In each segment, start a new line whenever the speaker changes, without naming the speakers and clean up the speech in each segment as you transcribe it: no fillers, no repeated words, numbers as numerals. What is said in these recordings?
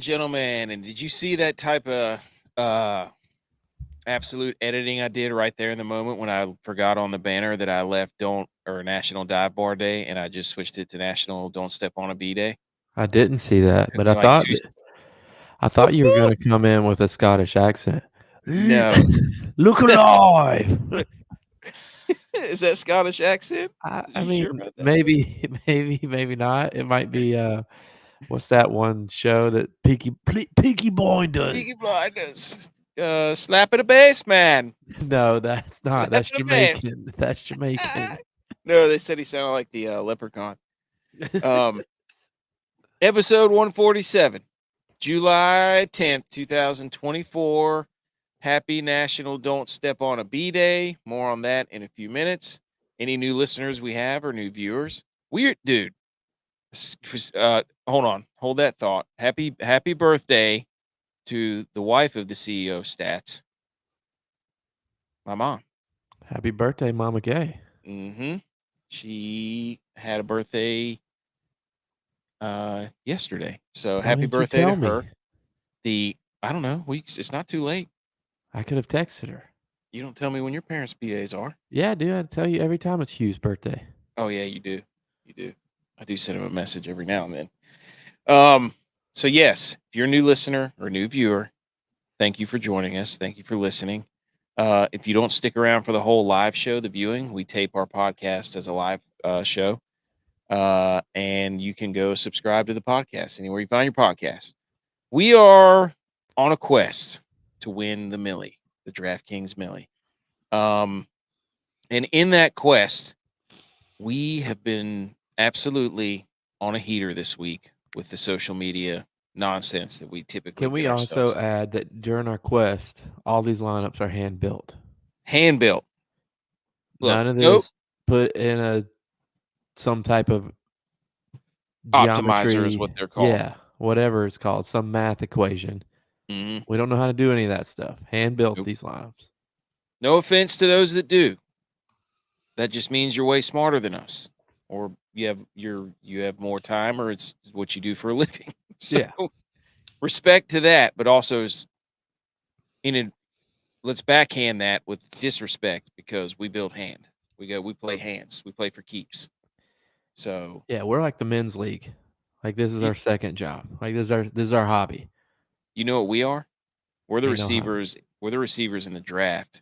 and gentlemen. And did you see that type of absolute editing I did right there in the moment when I forgot on the banner that I left National Dive Bar Day, and I just switched it to National Don't Step on a B Day?
I didn't see that,
Took
but
me like two.
I thought you were gonna come in with a Scottish accent.
No.
Look alive.
Is that Scottish accent?
I
You
mean,
sure about that?
maybe not. It might be what's that one show that Peaky
Peaky
Blinders?
Blinders. Slap at the bass, man.
No, that's not.
Slap at
That's
the bass.
Jamaican. That's Jamaican.
No, they said he sounded like the leprechaun. Um, episode 147, July 10th, 2024. Happy National Don't Step on a B Day. More on that in a few minutes. Any new listeners we have or new viewers? Weird, dude. Hold on. Hold that thought. Happy birthday to the wife of the CEO of Stats, my mom.
Happy birthday, Mama Gay.
Mm-hmm. She had a birthday yesterday. So
Why
happy
didn't you
birthday to
tell me?
her. I don't know, it's not too late.
I could have texted her.
You don't tell me when your parents' BAs are.
Yeah, dude. I tell you every time it's Hugh's birthday.
Oh yeah, you do. You do. I do send him a message every now and then. So yes, if you're a new listener or new viewer, thank you for joining us. Thank you for listening. If you don't stick around for the whole live show, the viewing, we tape our podcast as a live show. And you can go subscribe to the podcast anywhere you find your podcast. We are on a quest to win the Millie, the DraftKings Millie. And in that quest, we have been absolutely on a heater this week with the social media nonsense that we typically
Can we
get ourselves
also add that during our quest, all these lineups are hand built?
hand built. Look,
None of
nope.
this put in some type of
Optimizer is
geometry.
what they're called.
Yeah, whatever it's called, some math equation.
Mm-hmm.
We don't know how to do any of that stuff. Hand built
Nope.
these lineups.
No offense to those that do. That just means you're way smarter than us, or you have more time, or it's what you do for a living. So
Yeah.
respect to that, but also let's backhand that with disrespect because we build hand. We play hands. We play for keeps. So
Yeah, we're like the men's league. Like this is our second job. Like this is our hobby.
you know what we are? We're the
Ain't no hobby.
receivers. We're the receivers in the draft.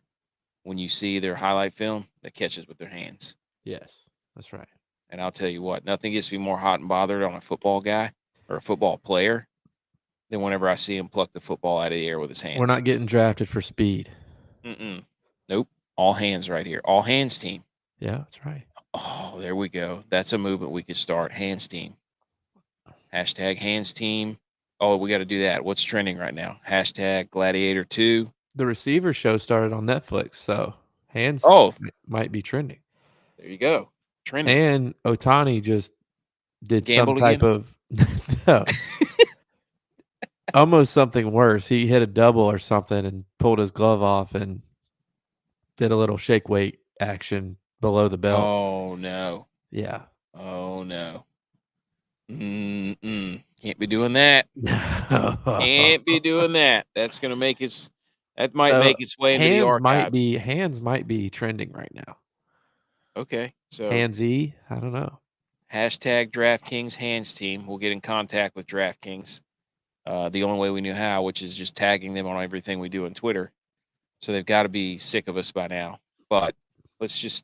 When you see their highlight film, that catches with their hands.
Yes, that's right.
And I'll tell you what, nothing gets me more hot and bothered on a football guy or a football player than whenever I see him pluck the football out of the air with his hands.
We're not getting drafted for speed.
Mm-mm. Nope. All hands right here. All hands team.
Yeah, that's right.
Oh, there we go. That's a movement we could start. Hands team. Hashtag hands team. Oh, we got to do that. What's trending right now? Hashtag Gladiator 2.
The receiver show started on Netflix, so hands
Oh,
might be trending.
there you go. Trending.
And Otani just did some
Gambled
type
again?
of no, almost something worse. He hit a double or something and pulled his glove off and did a little shake weight action below the belt.
Oh, no.
Yeah.
Oh, no. Can't be doing that. Can't be doing that. That's going to make its that might
So
make its way into the
hands might be trending right now.
Okay. So
Handsy, I don't know.
hashtag DraftKings hands team. We'll get in contact with DraftKings. The only way we knew how, which is just tagging them on everything we do on Twitter. So they've got to be sick of us by now. But let's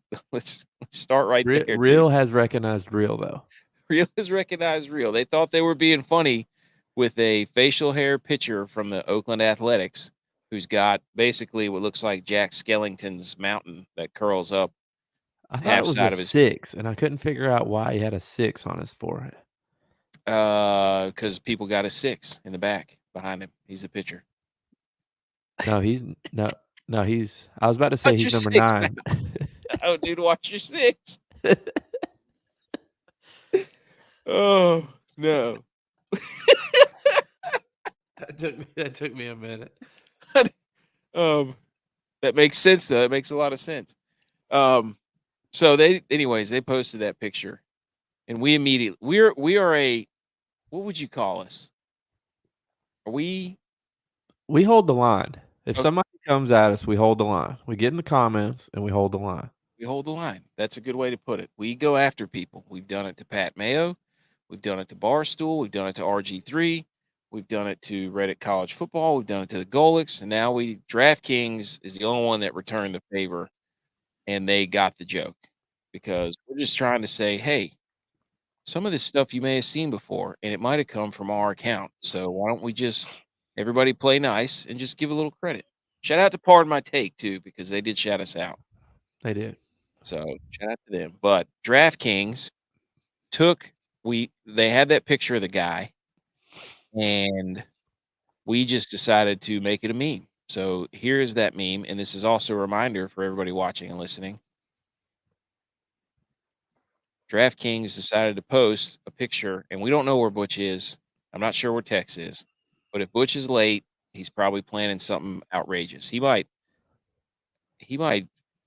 start right there.
Real has recognized real though.
Real is recognized real. They thought they were being funny with a facial hair pitcher from the Oakland Athletics who's got basically what looks like Jack Skellington's mountain that curls up
I thought
half
it was a
side of his
6, and I couldn't figure out why he had a 6 on his forehead.
Because people got a 6 in the back behind him. He's the pitcher.
No, he's no, he's. I was about to say
Watch
he's
your
number
6,
9.
oh, dude, watch your 6. Oh no.
That took me a minute.
That makes sense though. It makes a lot of sense. So they posted that picture, and we immediately we are a what would you call us? Are we
We hold the line. If
okay?
somebody comes at us, we hold the line. We get in the comments and we hold the line.
We hold the line. That's a good way to put it. We go after people. We've done it to Pat Mayo. We've done it to Barstool. We've done it to RG3. We've done it to Reddit College Football. We've done it to the Golics. And now DraftKings is the only one that returned the favor, and they got the joke because we're just trying to say, hey, some of this stuff you may have seen before, and it might have come from our account. So why don't we just everybody play nice and just give a little credit? Shout out to Pardon My Take too, because they did shout us out.
They did.
So shout out to them. But DraftKings took they had that picture of the guy, and we just decided to make it a meme. So here is that meme, and this is also a reminder for everybody watching and listening. DraftKings decided to post a picture, and we don't know where Butch is. I'm not sure where Tex is, but if Butch is late, he's probably planning something outrageous. He might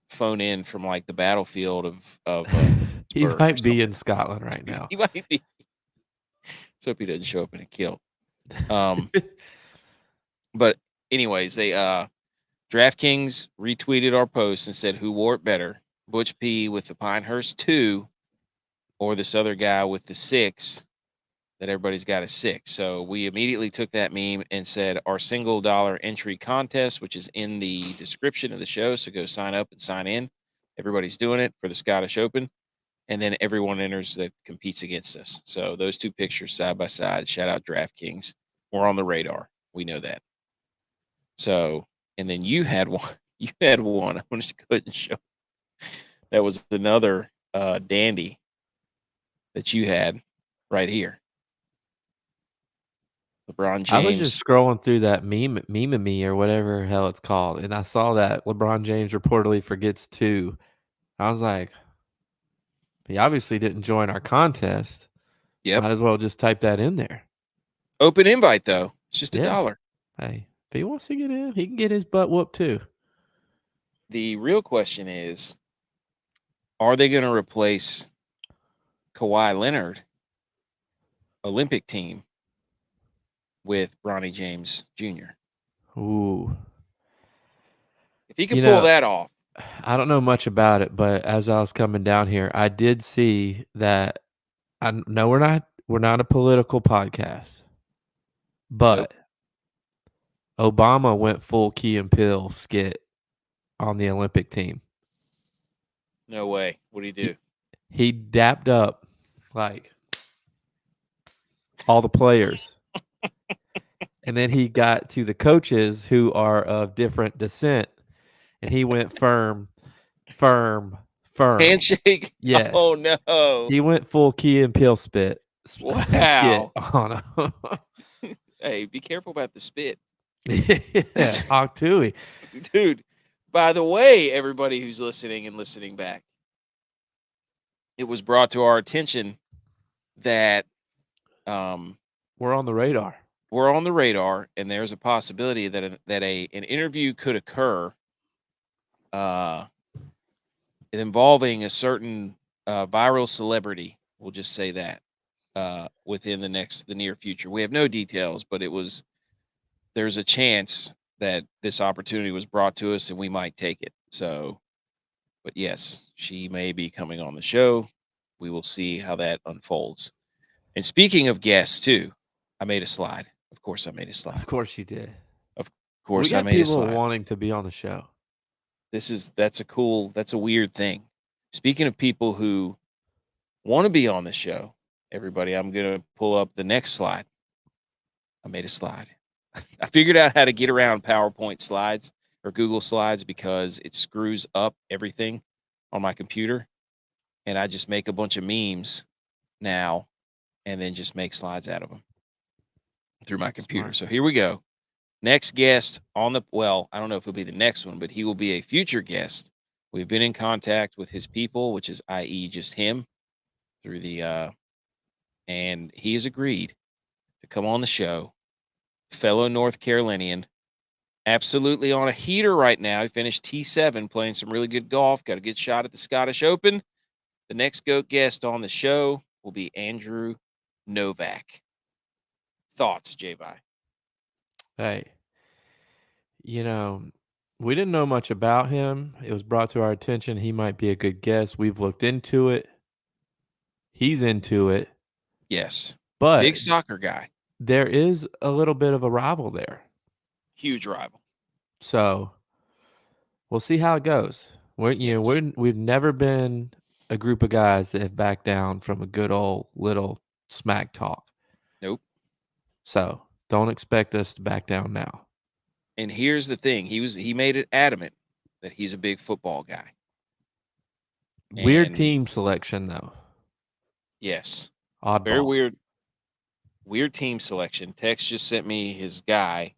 phone in from like the battlefield of
He
Pittsburgh or
might be
something.
in Scotland right now.
He might be. Let's hope he doesn't show up in a kilt. But anyways, they DraftKings retweeted our post and said, "Who wore it better, Butch P with the Pinehurst 2, or this other guy with the 6? That everybody's got a 6." So we immediately took that meme and said, "Our $1 entry contest, which is in the description of the show, so go sign up and sign in. Everybody's doing it for the Scottish Open." And then everyone enters that competes against us. So those two pictures side by side. Shout out DraftKings. We're on the radar. We know that. So, and then you had one. You had one. I'm going to go ahead and show. That was another dandy that you had right here. LeBron James.
I was just scrolling through that meme me or whatever hell it's called, and I saw that LeBron James reportedly forgets 2. I was like, he obviously didn't join our contest.
Yep.
Might as well just type that in there.
Open invite though. It's just $1.
Hey, if he wants to get in, he can get his butt whooped too.
The real question is, are they going to replace Kawhi Leonard Olympic team with Bronny James Jr.?
Ooh.
If he could pull that off.
I don't know much about it, but as I was coming down here, I did see that. I know we're not a political podcast, but Obama went full Key and Peele skit on the Olympic team.
No way. What did he do?
He dapped up like all the players. And then he got to the coaches who are of different descent, and he went firm.
Handshake?
Yes.
Oh, no.
He went full Key and Peele spit.
Wow.
Skit on him.
Hey, be careful about the spit.
Yeah, Hawk Tui.
Dude, by the way, everybody who's listening and listening back, it was brought to our attention that
we're on the radar.
We're on the radar, and there's a possibility that an interview could occur involving a certain viral celebrity. We'll just say that within the near future. We have no details, but there's a chance that this opportunity was brought to us and we might take it. So, but yes, she may be coming on the show. We will see how that unfolds. And speaking of guests too, I made a slide. Of course I made a slide.
Of course you did.
Of course
I made a slide.
People
wanting to be on the show.
That's a weird thing. Speaking of people who want to be on the show, everybody, I'm going to pull up the next slide. I made a slide. I figured out how to get around PowerPoint slides or Google Slides because it screws up everything on my computer. And I just make a bunch of memes now and then just make slides out of them through my computer.
Smart.
So here we go. Next guest I don't know if it'll be the next one, but he will be a future guest. We've been in contact with his people, which is i.e. just him through and he has agreed to come on the show. Fellow North Carolinian, absolutely on a heater right now. He finished T7 playing some really good golf, got a good shot at the Scottish Open. The next GOAT guest on the show will be Andrew Novak. Thoughts, J-Vi?
Hey, you know, we didn't know much about him. It was brought to our attention he might be a good guest. We've looked into it. He's into it.
Yes.
But
Big soccer guy.
there is a little bit of a rival there.
Huge rival.
So we'll see how it goes.
Yes.
We've never been a group of guys that have backed down from a good old little smack talk.
Nope.
So don't expect us to back down now.
And here's the thing. He made it adamant that he's a big football guy.
Weird
And
team selection though.
yes. Very
Oddball.
weird team selection. Tex just sent me his guy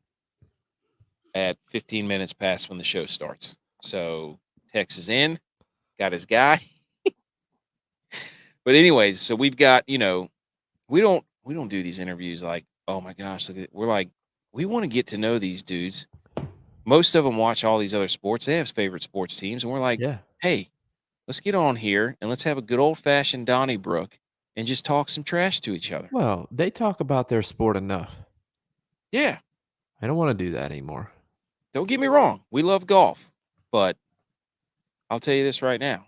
at 15 minutes past when the show starts. So Tex is in, got his guy. But anyways, so we've got, we don't do these interviews like, oh my gosh, look at it. We're like, we want to get to know these dudes. Most of them watch all these other sports. They have favorite sports teams, and we're like,
Yeah.
hey, let's get on here and let's have a good old fashioned Donnybrook and just talk some trash to each other.
Well, they talk about their sport enough.
Yeah.
I don't want to do that anymore.
Don't get me wrong. We love golf, but I'll tell you this right now.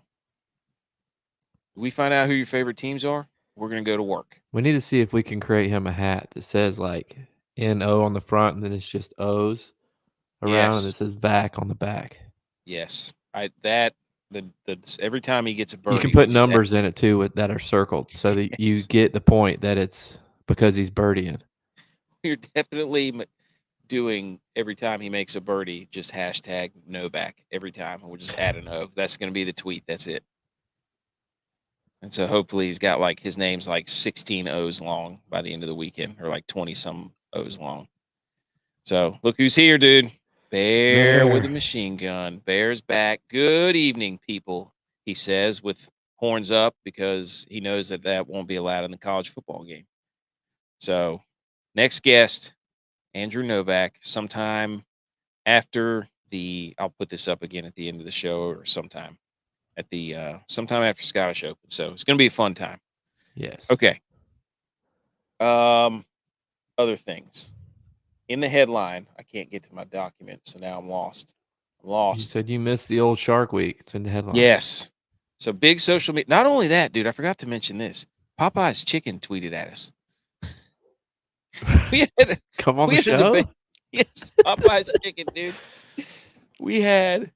We find out who your favorite teams are, we're going to go to work.
We need to see if we can create him a hat that says like NO on the front and then it's just O's around and
Yes.
it says VAC on the back.
Yes. Every time he gets a birdie,
You can put
we just
numbers in it too that are circled so that you
yes.
get the point that it's because he's birdieing.
We're definitely doing every time he makes a birdie, just hashtag Novak every time. And we'll just add an O. That's going to be the tweet. That's it. And so hopefully he's got like his name's like 16 O's long by the end of the weekend, or like 20 some O's long. So look who's here, dude. Bear with a machine gun. Bear's back. Good evening, people, he says with horns up because he knows that won't be allowed in the college football game. So next guest, Andrew Novak, sometime after I'll put this up again at the end of the show or sometime after Scottish Open. So it's going to be a fun time.
Yes.
Okay. Other things in the headline. I can't get to my document, so now I'm lost.
You said you missed the old Shark Week. It's in the headline.
Yes. So big social media. Not only that, dude, I forgot to mention this. Popeye's Chicken tweeted at us.
Come on the show?
Yes, Popeye's Chicken, dude. We had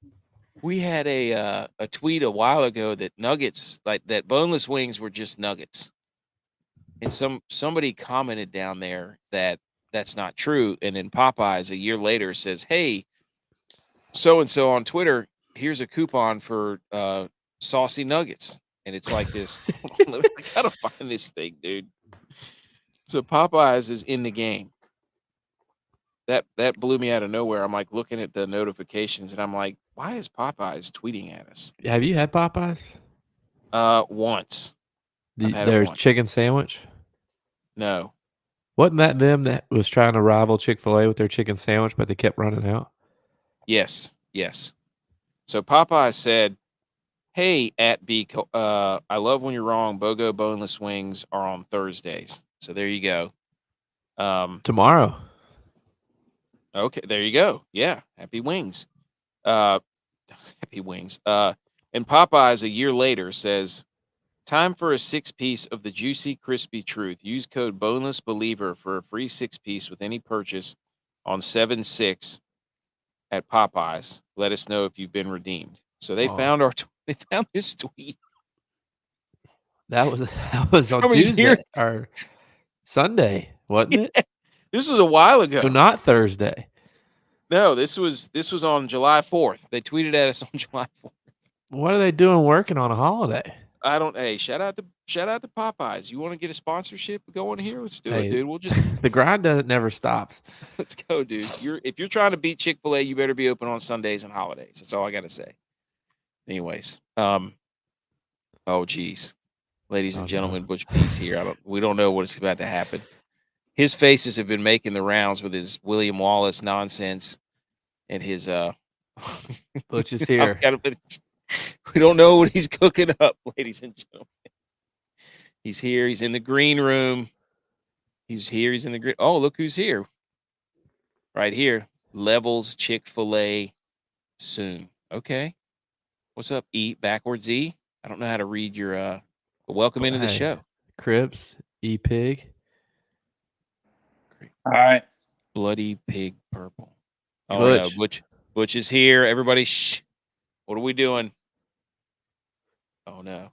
a tweet a while ago that nuggets, like that boneless wings were just nuggets. And somebody commented down there that that's not true. And then Popeyes a year later says, hey, so-and-so on Twitter, here's a coupon for saucy nuggets. And it's like this. I gotta find this thing, dude. So Popeyes is in the game. That blew me out of nowhere. I'm like looking at the notifications and I'm like, why is Popeyes tweeting at us?
Have you had Popeyes?
Once. I've had it
There's
once.
chicken sandwich?
No.
Wasn't that them that was trying to rival Chick-fil-A with their chicken sandwich, but they kept running out?
Yes. So Popeye said, hey, at B, I love when you're wrong. BOGO boneless wings are on Thursdays. So there you go.
Tomorrow.
Okay, there you go. Yeah, happy wings. Happy wings. And Popeyes a year later says, time for a 6-piece of the juicy, crispy truth. Use code Boneless Believer for a free 6-piece with any purchase on 7/6 at Popeyes. Let us know if you've been redeemed. So they found they found this tweet.
That was on Tuesday or Sunday, wasn't it?
This was a while ago.
So not Thursday.
No, this was on July 4th. They tweeted at us on July 4th.
What are they doing working on a holiday?
I don't. Hey, shout out to Popeyes. You want to get a sponsorship? Go on here. Let's do it, dude. We'll just
the grind never stops.
Let's go, dude. If you're trying to beat Chick-fil-A, you better be open on Sundays and holidays. That's all I got to say. Anyways, oh geez, ladies and gentlemen, Butch B's here. We don't know what's about to happen. His faces have been making the rounds with his William Wallace nonsense and his
Butch is here.
We don't know what he's cooking up, ladies and gentlemen. He's here. He's in the green room. He's here. He's in the green. Oh, look who's here. right here. Levels Chick-fil-A soon. Okay. What's up, E? Backwards E? I don't know how to read your welcome into the
Hey,
show.
Crips, E-Pig.
All right.
Bloody pig purple. Oh no, Butch is here. Everybody shh. What are we doing? Oh no.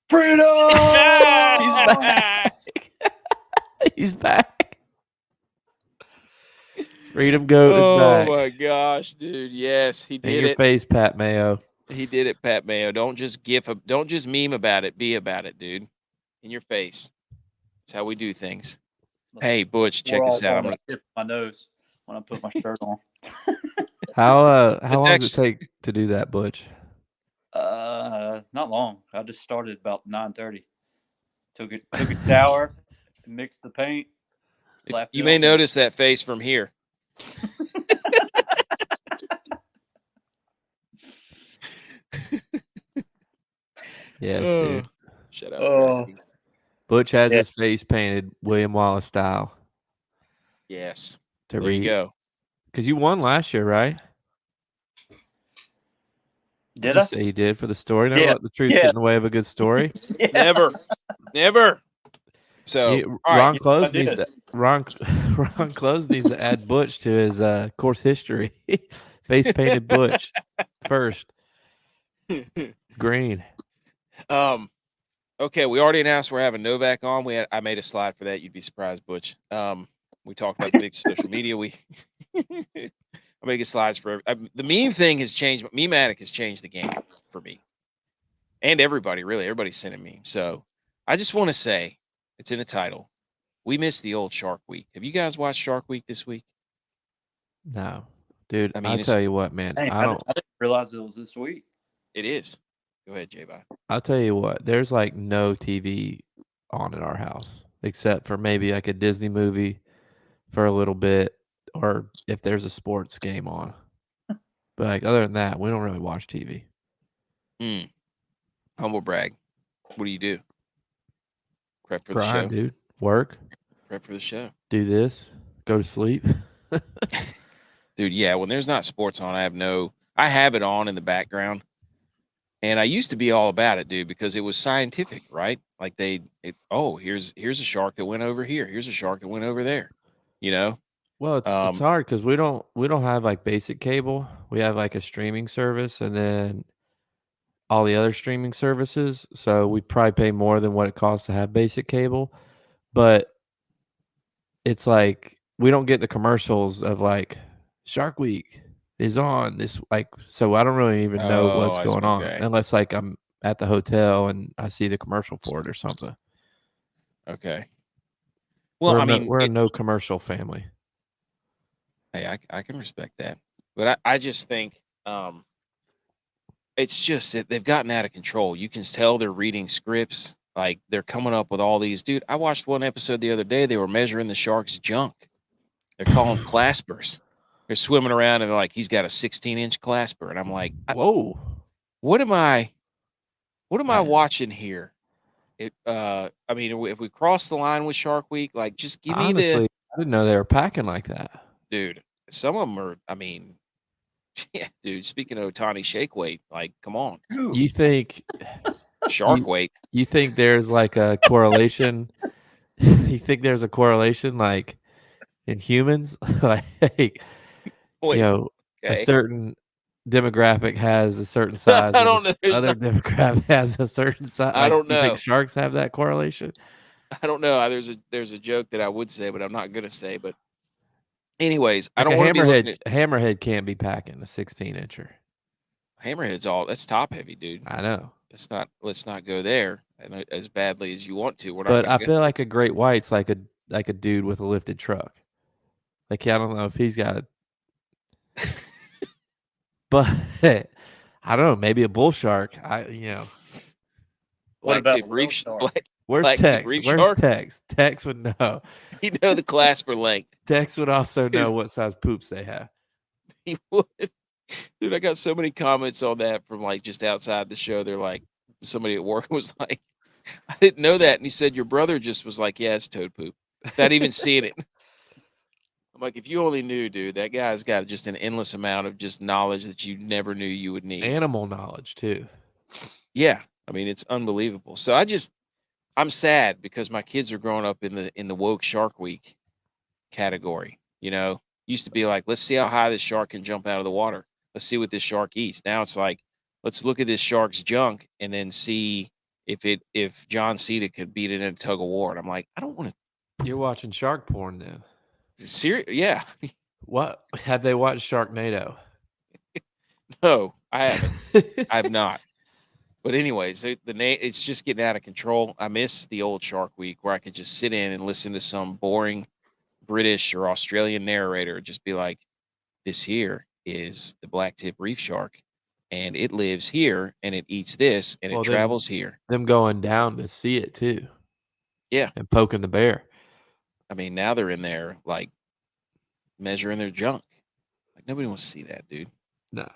Freedom!
He's back. He's back. Freedom Goat is back.
Oh my gosh, dude. Yes, he
In
did
your
it.
face, Pat Mayo.
He did it, Pat Mayo. Don't just don't just meme about it. Be about it, dude. In your face. That's how we do things. Hey, Butch, check this out. I'm gonna
tip my nose when I put my shirt on.
How long does it
actually-
take to do that, Butch?
Not long. I just started about 9:30. Took a shower, mixed the paint.
you may notice that face from here.
Yes, dude.
Shut up.
Oh.
Butch has his face painted William Wallace style.
Yes.
To
There you go.
Because you won last year, right?
Did I?
Say you did for the story. Never
Yeah.
let the truth get in the way of a good story.
Never. So
Ron Close needs to Ron Close needs to add Butch to his course history. Face painted Butch first. Green.
Okay, we already announced we're having Novak on. I made a slide for that. You'd be surprised, Butch. We talked about the big social media. I'm making slides for the meme thing has changed. Meme-matic has changed the game for me and everybody. Really, everybody's sending memes. So I just want to say, it's in the title. We missed the old Shark Week. Have you guys watched Shark Week this week?
No, dude.
I mean,
I'll tell you what, man.
Dang, I didn't realize it was this week.
It is. Go ahead, J-Bye.
I'll tell you what. There's like no TV on in our house except for maybe like a Disney movie for a little bit, or if there's a sports game on. But like other than that, we don't really watch TV.
Humble brag. What do you do? Prep for the show,
dude. Work.
Prep for the show.
Do this. Go to sleep.
Dude, yeah. When there's not sports on, I have it on in the background. And I used to be all about it, dude, because it was scientific, right? Like here's a shark that went over here. Here's a shark that went over there. You know?
Well, it's hard because we don't have like basic cable. We have like a streaming service and then all the other streaming services. So we probably pay more than what it costs to have basic cable. But it's like we don't get the commercials of like Shark Week is on this, like, so I don't really even know what's going on unless like I'm at the hotel and I see the commercial for it or something.
Okay. Well,
we're a no commercial family.
Hey, I can respect that, but I just think it's just that they've gotten out of control. You can tell they're reading scripts, like they're coming up with all these. Dude, I watched one episode the other day. They were measuring the shark's junk. They're calling claspers. They're swimming around and they're like, he's got a 16-inch clasper, and I'm like,
whoa,
what am I watching here? I mean, if we cross the line with Shark Week, like, just give me
I didn't know they were packing like that,
dude. Some of them are. I mean, yeah, dude. Speaking of Otani shake weight, like, come on.
You think
shark weight?
You think there's like a correlation? You think there's a correlation, like in humans, like a certain demographic has a certain size.
I don't know.
Other demographic has a certain size.
I don't know.
You think sharks have that correlation?
I don't know. There's a joke that I would say, but I'm not gonna say. But anyways,
like
I don't want to be looking at
hammerhead can't be packing a 16-incher.
Hammerhead's that's top heavy, dude.
I know.
Let's not go there as badly as you want to.
But I feel like a great white's like a dude with a lifted truck. Like, I don't know if he's got it. But I don't know, maybe a bull shark.
What about
reef?
Where's Tex? Where's Tex? Tex would know.
You know the clasper length.
Tex would also know what size poops they have.
He would. Dude, I got so many comments on that from like just outside the show. They're like, somebody at work was like, I didn't know that. And he said, your brother just was like, yeah, it's toad poop. Without even seeing it. I'm like, if you only knew, dude, that guy's got just an endless amount of just knowledge that you never knew you would need.
Animal knowledge too.
Yeah, I mean, it's unbelievable. So I'm sad because my kids are growing up in the woke Shark Week category. Used to be like, let's see how high this shark can jump out of the water. Let's see what this shark eats. Now it's like, let's look at this shark's junk and then see if John Cena could beat it in a tug of war. And I'm like, I don't want
You're watching shark porn now.
to. Serious? Yeah.
What have they watched Sharknado?
No, I haven't. I have not. But anyways, it's just getting out of control. I miss the old Shark Week where I could just sit in and listen to some boring British or Australian narrator just be like, this here is the blacktip reef shark, and it lives here, and it eats this, and it travels here.
Them going down to see it too.
Yeah.
And poking the bear.
I mean, now they're in there, like, measuring their junk. Like, nobody wants to see that, dude.
No.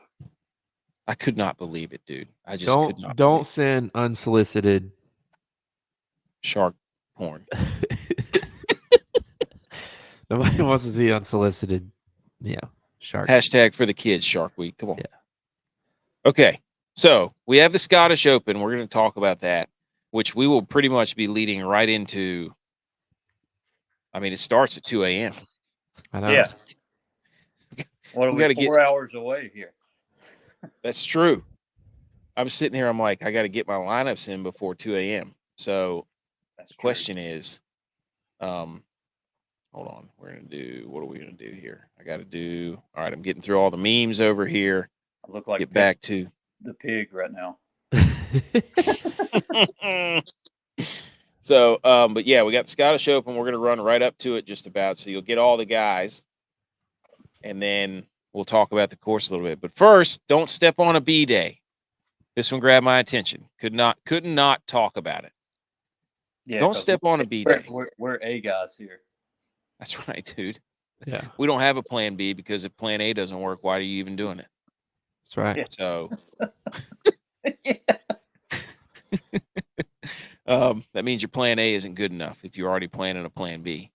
I could not believe it, dude. I just could not.
Don't send unsolicited
shark porn.
Nobody wants to see unsolicited, shark.
Hashtag for the kids, Shark Week. Come on.
Yeah.
Okay, so we have the Scottish Open. We're going to talk about that, which we will pretty much be leading right into. I mean, it starts at 2 a.m.
I know.
Yeah. What are we 4 hours away here?
That's true. I'm sitting here. I'm like, I got to get my lineups in before 2 a.m. So the question is, hold on. We're going to do, what are we going to do here? I got to do, all right, I'm getting through all the memes over here.
I look like
get back to
the pig right now.
So, but yeah, we got the Scottish Open. We're going to run right up to it just about. So you'll get all the guys, and then we'll talk about the course a little bit. But first, don't step on a B day. This one grabbed my attention. Couldn't not talk about it.
Yeah,
don't step on a B day.
We're A guys here.
That's right, dude.
Yeah.
We don't have a plan B because if plan A doesn't work, why are you even doing it?
That's right.
Yeah. So that means your plan A isn't good enough if you're already planning a plan B.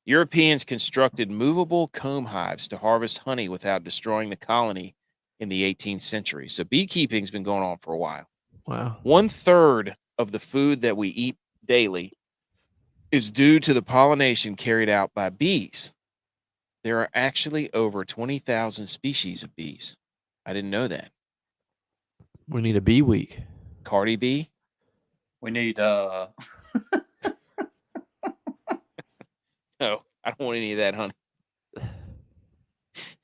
Europeans constructed movable comb hives to harvest honey without destroying the colony in the 18th century. So beekeeping's been going on for a while.
Wow.
1/3 of the food that we eat daily is due to the pollination carried out by bees. There are actually over 20,000 species of bees. I didn't know that.
We need a bee week.
Cardi B.
We need
No, I don't want any of that, honey.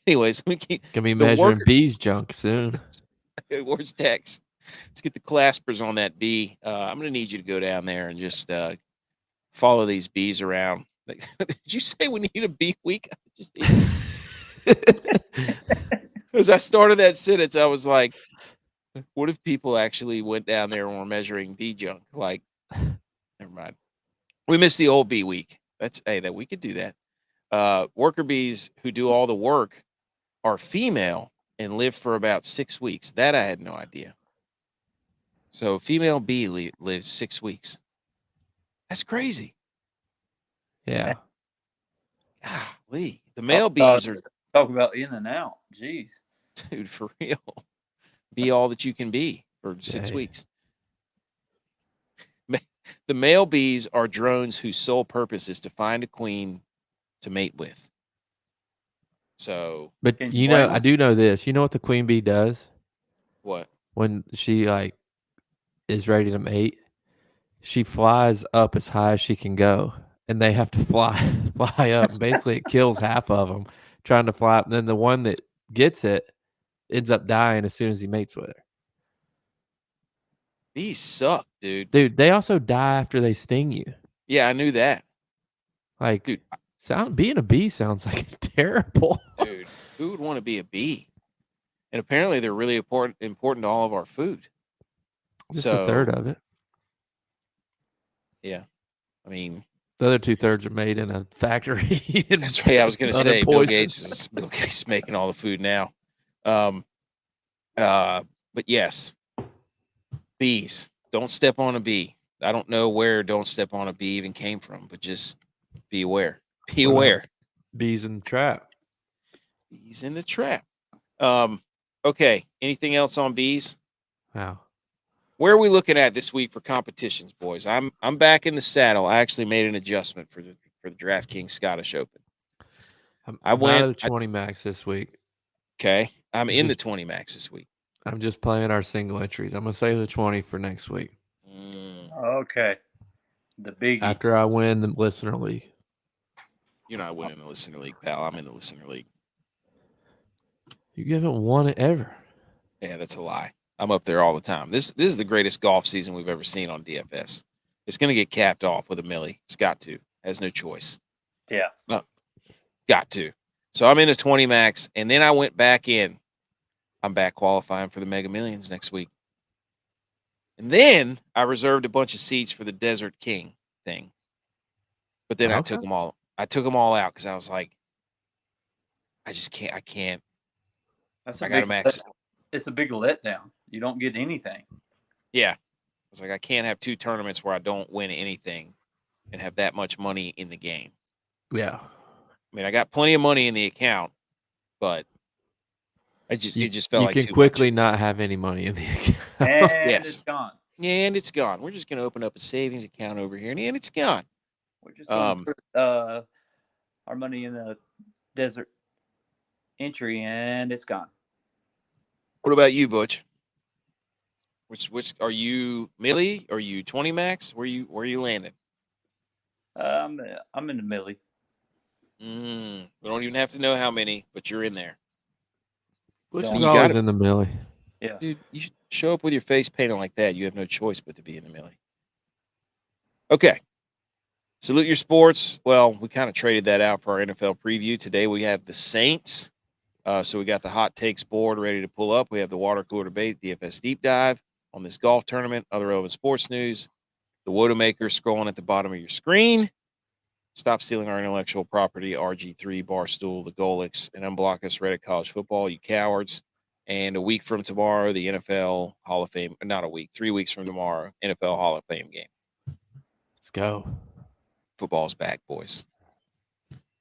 Anyways, we keep
gonna be measuring bees junk soon.
Where's Tex? Let's get the claspers on that bee. I'm gonna need you to go down there and just follow these bees around. Did you say we need a bee week? As I started that sentence, I was like, what if people actually went down there and were measuring bee junk? Like, never mind. We missed the old bee week. That we could do that. Worker bees who do all the work are female and live for about 6 weeks. That I had no idea. So female bee lives 6 weeks. That's crazy.
Yeah.
Golly. The male bees are
talk about in and out. Jeez.
Dude, for real. Be all that you can be for 6 weeks. The male bees are drones whose sole purpose is to find a queen to mate with. So,
but I do know this. You know what the queen bee does?
What?
When she is ready to mate, she flies up as high as she can go, and they have to fly up. Basically, it kills half of them trying to fly up. And then the one that gets it ends up dying as soon as he mates with her.
Bees suck, dude.
Dude, they also die after they sting you.
Yeah, I knew that.
Like, dude, being a bee sounds like terrible.
Dude, who would want to be a bee? And apparently they're really important to all of our food.
Just a third of it.
Yeah. I mean,
the other 2/3 are made in a factory.
That's right. I was going to say Bill Gates is making all the food now. But yes, bees. Don't step on a bee. I don't know where "don't step on a bee" even came from, but just be aware. Be aware.
Bees in the trap.
Bees in the trap. Okay. Anything else on bees?
Wow.
Where are we looking at this week for competitions, boys? I'm back in the saddle. I actually made an adjustment for the DraftKings Scottish Open.
I'm
I
out
went
of the 20 max this week.
Okay. I'm in the
Just-
20 max this week.
I'm just playing our single entries. I'm gonna save the 20 for next week
Okay. The biggie.
after I win the listener league.
You're not winning the listener league, pal. I'm in the listener league.
You haven't won it ever.
Yeah, that's a lie. I'm up there all the time. This is the greatest golf season we've ever seen on DFS. It's going to get capped off with a millie. It's got to. Has no choice.
Yeah.
Got to. So I'm in a 20 max, and then I went back in. I'm back qualifying for the Mega Millions next week. And then I reserved a bunch of seats for the Desert King thing. But then I took them all. I took them all out because I was like, I just can't. I can't.
That's
I got to max.
It's a big letdown. You don't get anything.
Yeah. I was like, I can't have two tournaments where I don't win anything and have that much money in the game.
Yeah.
I mean, I got plenty of money in the account, but it just felt like
you
too
can quickly
much.
not have any money in the account.
And
Yes.
it's gone.
Yeah, and it's gone. We're just going to open up a savings account over here, and it's gone.
We're just going to put our money in the desert entry, and it's gone.
What about you, Butch? Which are you, millie? Are you 20 max? Where you landing?
I'm in the millie.
We don't even have to know how many, but you're in there.
Which
Don't-
is
You
always
gotta-
in the millie.
Yeah.
Dude, you should show up with your face painted like that. You have no choice but to be in the millie. Okay. Salute your sports. Well, we kind of traded that out for our NFL preview. Today we have the Saints. So we got the hot takes board ready to pull up. We have the water cooler debate, DFS deep dive on this golf tournament, other relevant sports news, the WOAT-A-MAKER scrolling at the bottom of your screen. Stop stealing our intellectual property, RG3, Barstool, the Golix, and unblock us, Reddit College Football, you cowards. And a week from tomorrow, the NFL Hall of Fame, not a week, 3 weeks from tomorrow, NFL Hall of Fame game.
Let's go.
Football's back, boys.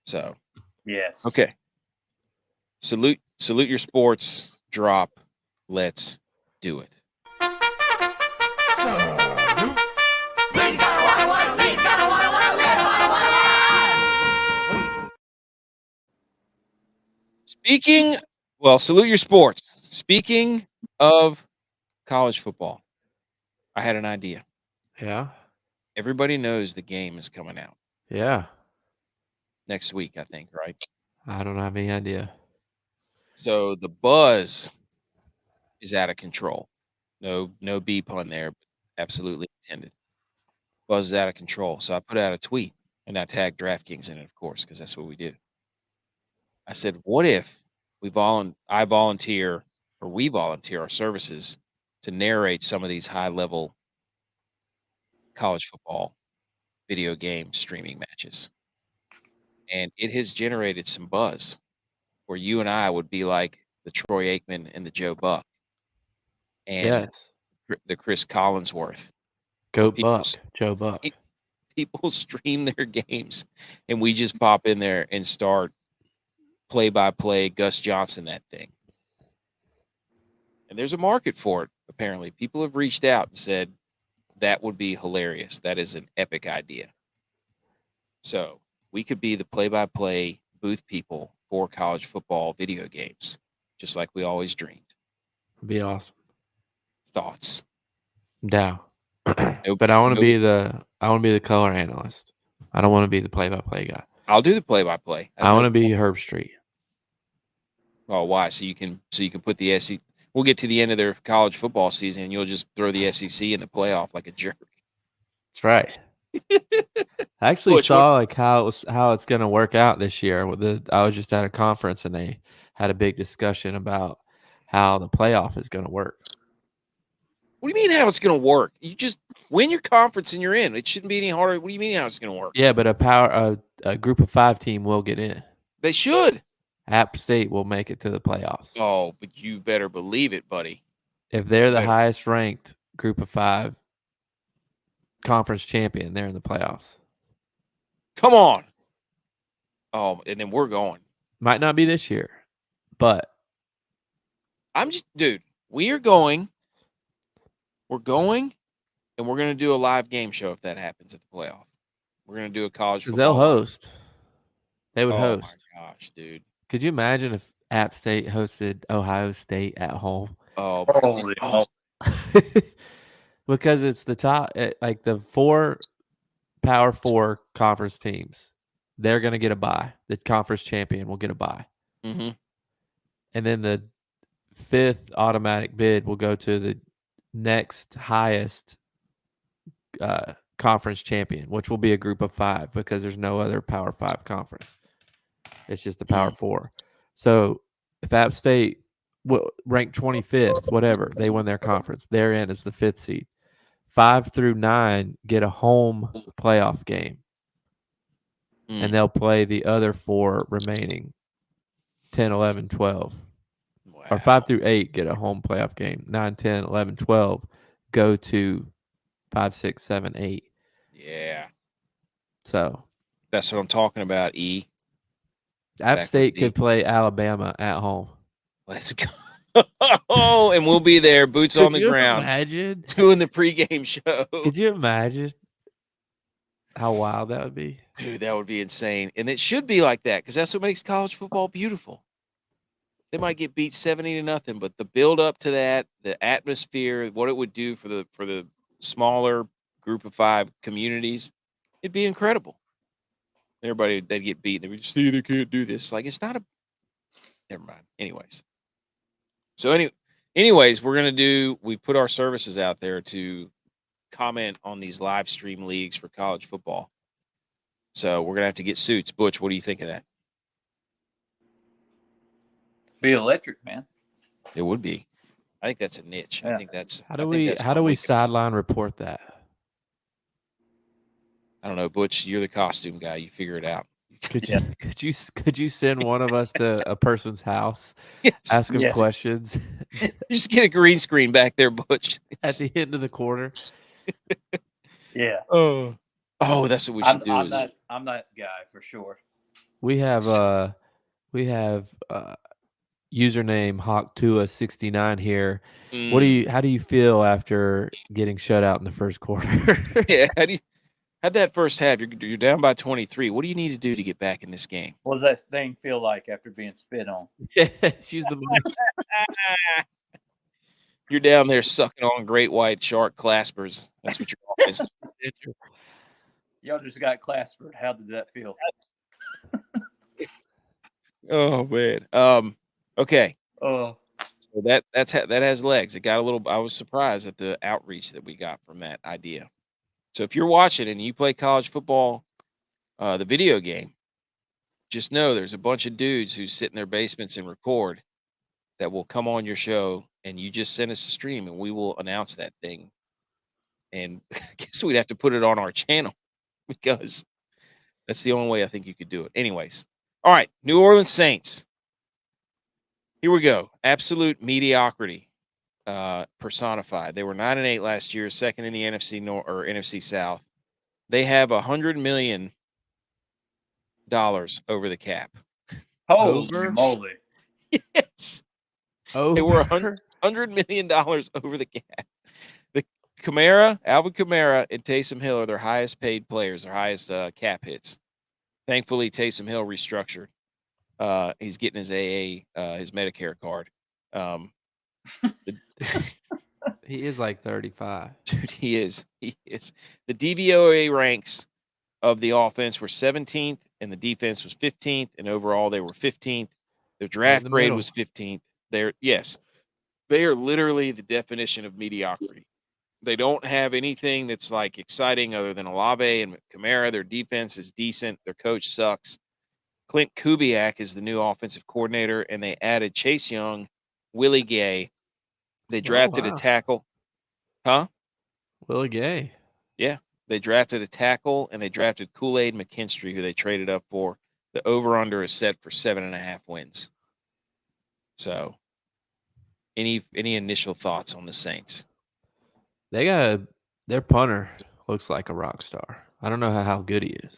So,
Yes.
okay. Salute your sports. Drop. Let's do it. Salute your sports. Speaking of college football, I had an idea.
Yeah.
Everybody knows the game is coming out
Yeah.
next week, I think, right?
I don't have any idea.
So the buzz is out of control. No B pun there, but absolutely intended. Buzz is out of control. So I put out a tweet and I tagged DraftKings in it, of course, because that's what we do. I said, what if we volunteer our services to narrate some of these high level college football video game streaming matches? And it has generated some buzz where you and I would be like the Troy Aikman and the Joe Buck and
Yes.
the Chris Collinsworth.
Goat
People-
Buck. Joe Buck.
People stream their games and we just pop in there and start play-by-play Gus Johnson that thing. And there's a market for it, apparently. People have reached out and said that would be hilarious. That is an epic idea. So we could be the play-by-play booth people for college football video games, just like we always dreamed.
Be awesome.
Thoughts?
Down.
Nope.
But I want to
Nope.
be the color analyst. I don't want to be the play-by-play guy.
I'll do the play-by-play.
I want to be Herb Street.
Oh, why? So you can put the SEC. We'll get to the end of their college football season, and you'll just throw the SEC in the playoff like a jerk.
That's right. I actually
Butch,
saw like how it's going to work out this year. I was just at a conference and they had a big discussion about how the playoff is going to work.
What do you mean how it's going to work? You just win your conference and you're in. It shouldn't be any harder. What do you mean how it's going to work?
Yeah, but a group of 5 team will get in.
They should.
App State will make it to the playoffs.
Oh, but you better believe it, buddy.
If they're the
better.
highest ranked group of 5 conference champion, they're in the playoffs.
Come on. Oh, and then we're going.
Might not be this year, but
Dude, we are going. We're going, and we're going to do a live game show if that happens at the playoff. We're going to do a college
because
football.
they'll host. They would
Oh
host.
my gosh, dude.
Could you imagine if App State hosted Ohio State at home?
Oh,
Holy
oh,
Because it's the top, like the 4 Power 4 conference teams. They're going to get a bye. The conference champion will get a bye.
mm-hmm.
And then the 5th automatic bid will go to the next highest conference champion, which will be a group of 5 because there's no other Power 5 conference. It's just the Power 4. So if App State ranked 25th, whatever, they win their conference. They're in as the 5th seed. 5 through 9 get a home playoff game, and they'll play the other 4 remaining 10, 11, 12.
Wow.
Or 5 through 8 get a home playoff game. 9, 10, 11, 12 go to 5, 6, 7, 8.
Yeah.
So
that's what I'm talking about, E.
App State could play Alabama at home.
Let's go. Oh, and we'll be there, boots on the ground.
Imagine
doing the pregame show.
Could you imagine how wild that would be?
Dude, that would be insane. And it should be like that because that's what makes college football beautiful. They might get beat 70-0, but the build up to that, the atmosphere, what it would do for the smaller group of 5 communities, it'd be incredible. Everybody, they'd get beat. They would just see they can't do this. Like, it's not a. Never mind. Anyways. So anyways, we put our services out there to comment on these live stream leagues for college football. So we're gonna have to get suits. Butch, what do you think of that?
Be electric, man.
It would be. I think that's a niche.
Yeah.
I think that's.
How do we sideline report that?
I don't know, Butch. You're the costume guy. You figure it out.
Could you send one of us to a person's house,
yes.
ask them questions?
Just get a green screen back there, Butch.
At the end of the quarter.
Yeah.
Oh, that's what we should do.
I'm that guy for sure.
We have username Hawk269 here. How do you feel after getting shut out in the first quarter?
Yeah, how'd that first half? You're down by 23. What do you need to do to get back in this game?
What does that thing feel like after being spit on?
She's the most.
You're down there sucking on great white shark claspers. That's what you're offense.
Y'all just got claspered. How did that feel?
Oh man. Okay.
Oh.
So that has legs. It got a little. I was surprised at the outreach that we got from that idea. So if you're watching and you play college football, the video game, just know there's a bunch of dudes who sit in their basements and record that will come on your show, and you just send us a stream and we will announce that thing. And I guess we'd have to put it on our channel because that's the only way I think you could do it. Anyways. All right. New Orleans Saints. Here we go. Absolute mediocrity personified. They were 9-8 last year, second in the NFC North or NFC South. They have $100 million over the cap.
Holy moly!
Yes.
Over.
They were $100 million over the cap. Alvin Kamara and Taysom Hill are their highest paid players, their highest cap hits. Thankfully, Taysom Hill restructured. He's getting his his Medicare card.
He is like 35.
Dude, he is. He is. The DVOA ranks of the offense were 17th, and the defense was 15th, and overall they were 15th. Their draft grade was 15th. They are literally the definition of mediocrity. They don't have anything that's like exciting other than Olave and Kamara. Their defense is decent. Their coach sucks. Clint Kubiak is the new offensive coordinator, and they added Chase Young, Willie Gay. They drafted a tackle. Huh?
Willie Gay.
Yeah. They drafted a tackle, and they drafted Kool-Aid McKinstry, who they traded up for. The over-under is set for 7.5 wins. So, any initial thoughts on the Saints?
Their punter looks like a rock star. I don't know how good he is.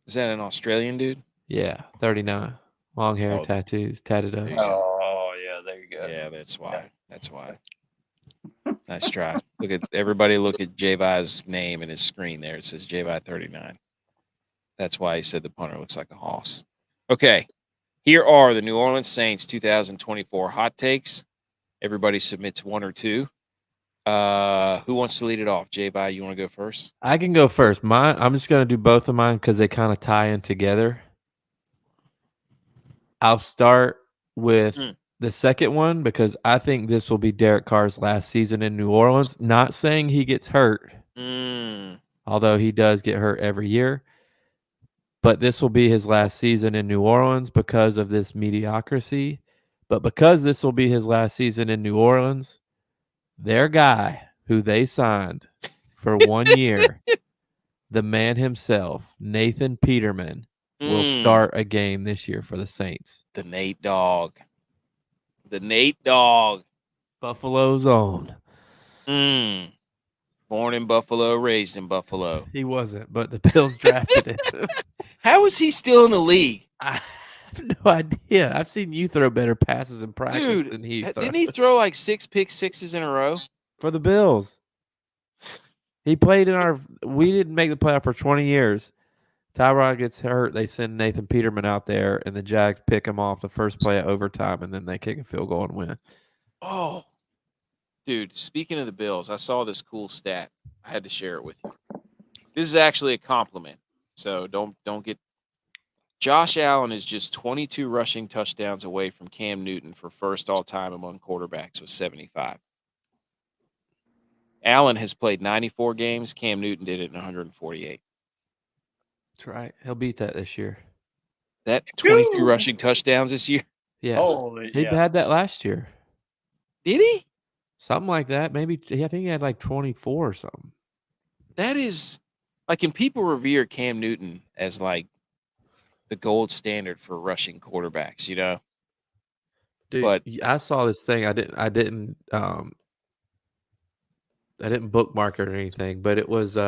Is that an Australian dude?
Yeah, 39. Long hair,
Oh,
tattoos, tatted up.
there you go.
Oh yeah, there you go.
Yeah, that's why. That's why. Nice try. Look at G.U.Y.'s name in his screen there. It says G.U.Y 39. That's why he said the punter looks like a hoss. Okay. Here are the New Orleans Saints 2024 hot takes. Everybody submits one or two. Who wants to lead it off? J-By, you want to go first?
I can go first. I'm just going to do both of mine because they kind of tie in together. I'll start with the second one because I think this will be Derek Carr's last season in New Orleans. Not saying he gets hurt, although he does get hurt every year. But this will be his last season in New Orleans because of this mediocrity. But because this will be his last season in New Orleans, their guy who they signed for 1 year, the man himself, Nathan Peterman, will start a game this year for the Saints.
The Nate Dogg. The Nate Dogg.
Buffalo's own.
Born in Buffalo, raised in Buffalo.
He wasn't, but the Bills drafted him.
How is he still in the league?
I have no idea. I've seen you throw better passes in practice
Dude,
than he
didn't he throw like 6 pick sixes in a row?
For the Bills. He played in we didn't make the playoff for 20 years. Tyrod gets hurt. They send Nathan Peterman out there, and the Jags pick him off the first play of overtime, and then they kick a field goal and win.
Oh, dude, speaking of the Bills, I saw this cool stat. I had to share it with you. This is actually a compliment, so don't get. Josh Allen is just 22 rushing touchdowns away from Cam Newton for first all-time among quarterbacks with 75. Allen has played 94 games. Cam Newton did it in 148.
That's right. He'll beat that this year.
That 22 rushing touchdowns this year?
Yeah. He had that last year.
Did he?
Something like that. Maybe I think he had like 24 or something.
That is like, and people revere Cam Newton as like the gold standard for rushing quarterbacks, you know?
Dude,
But
I saw this thing. I didn't bookmark it or anything, but it was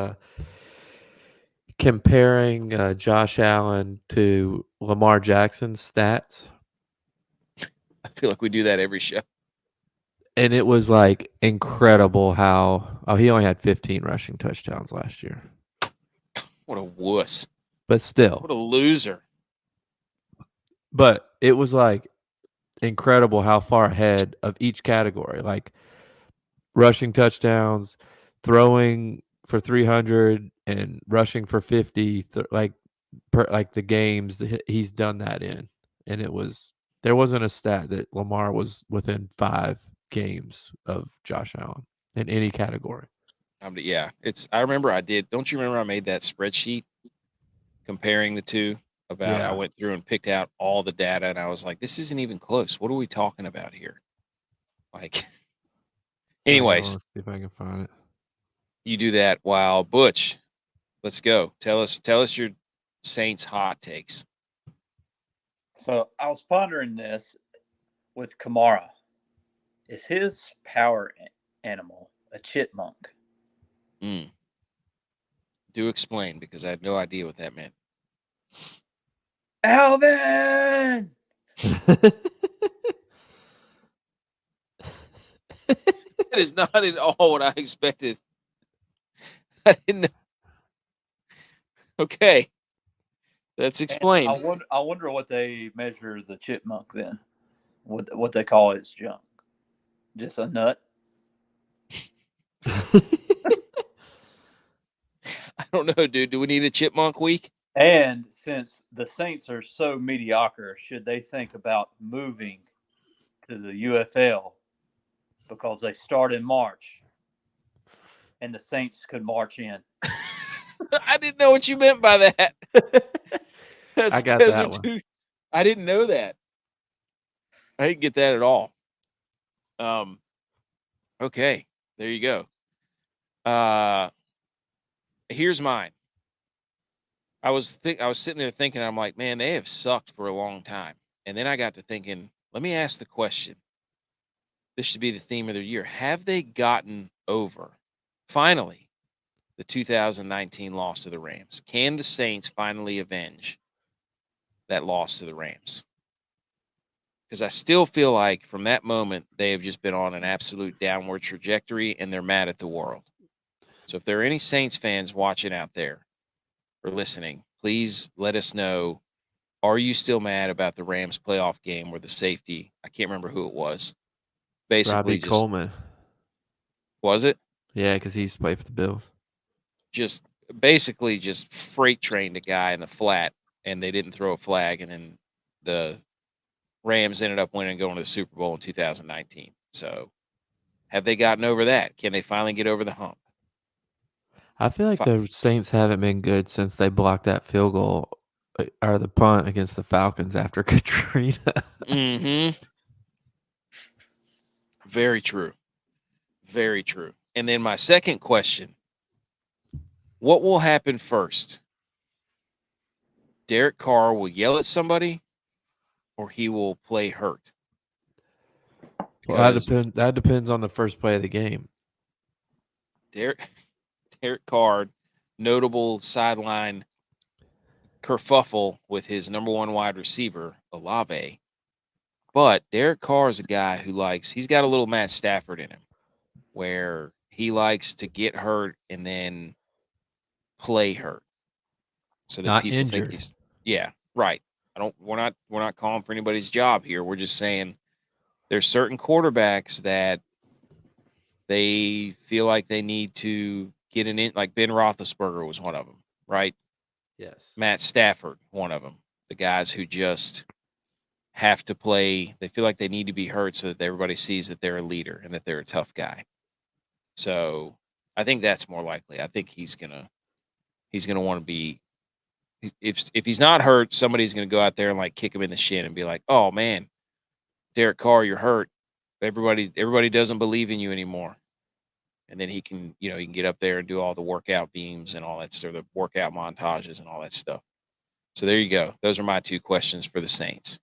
comparing Josh Allen to Lamar Jackson's stats.
I feel like we do that every show.
And it was like incredible how he only had 15 rushing touchdowns last year.
What a wuss.
But still.
What a loser.
But it was like incredible how far ahead of each category, like rushing touchdowns, throwing for 300 and rushing for 50, like the games that he's done that in. And there wasn't a stat that Lamar was within 5 games of Josh Allen in any category.
Yeah, I remember don't you remember I made that spreadsheet comparing the two? I went through and picked out all the data, and I was like, this isn't even close. What are we talking about here? Like, anyways.
Let's see if I can find it.
You do that while Butch, let's go. Tell us your Saints hot takes.
So I was pondering this with Kamara. Is his power animal a chipmunk?
Do explain, because I had no idea what that meant.
Alvin!
That is not at all what I expected. I didn't know. Okay. Let's explain.
I wonder what they measure the chipmunk then. What they call its junk. Just a nut?
I don't know, dude. Do we need a chipmunk week?
And since the Saints are so mediocre, should they think about moving to the UFL because they start in March and the Saints could march in?
I didn't know what you meant by that.
I got that one.
I didn't know that. I didn't get that at all. Okay, there you go. Here's mine. I was sitting there thinking, I'm like, man, they have sucked for a long time. And then I got to thinking, let me ask the question. This should be the theme of the year. Have they gotten over, finally, the 2019 loss to the Rams? Can the Saints finally avenge that loss to the Rams. Because I still feel like from that moment, they have just been on an absolute downward trajectory and they're mad at the world. So if there are any Saints fans watching out there or listening, please let us know. Are you still mad about the Rams playoff game where the safety, I can't remember who it was, basically
Robbie Coleman.
Was it?
Yeah, because he used to play for the Bills.
Just basically just freight trained a guy in the flat and they didn't throw a flag. And then the Rams ended up winning and going to the Super Bowl in 2019. So have they gotten over that? Can they finally get over the hump?
I feel like the Saints haven't been good since they blocked that field goal or the punt against the Falcons after Katrina.
Mm-hmm. Very true. Very true. And then my second question, what will happen first? Derek Carr will yell at somebody or he will play hurt?
Well, that depends on the first play of the game.
Derek Carr, notable sideline kerfuffle with his number one wide receiver, Olave. But Derek Carr is a guy who he's got a little Matt Stafford in him where he likes to get hurt and then play hurt. So that
Not
people
injured.
think he's, yeah, right. We're not calling for anybody's job here. We're just saying there's certain quarterbacks that they feel like they need to get an in, like Ben Roethlisberger was one of them, right?
Yes.
Matt Stafford, one of them. The guys who just have to play. They feel like they need to be hurt so that everybody sees that they're a leader and that they're a tough guy. So I think that's more likely. I think he's gonna want to be. If he's not hurt, somebody's gonna go out there and kick him in the shin and be like, "Oh man, Derek Carr, you're hurt. Everybody doesn't believe in you anymore." And then he can get up there and do all the workout beams and all that stuff, the workout montages and all that stuff. So there you go. Those are my two questions for the Saints.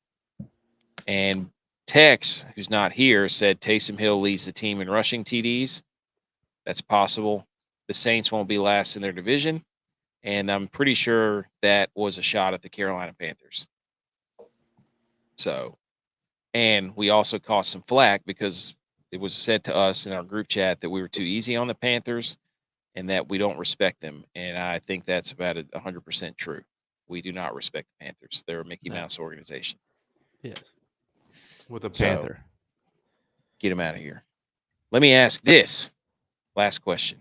And Tex, who's not here, said Taysom Hill leads the team in rushing TDs. That's possible. The Saints won't be last in their division. And I'm pretty sure that was a shot at the Carolina Panthers. So, and we also caught some flack because it was said to us in our group chat that we were too easy on the Panthers and that we don't respect them. And I think that's about 100% true. We do not respect the Panthers. They're a Mickey Mouse organization.
Yes. With a Panther.
So, get him out of here. Let me ask this last question.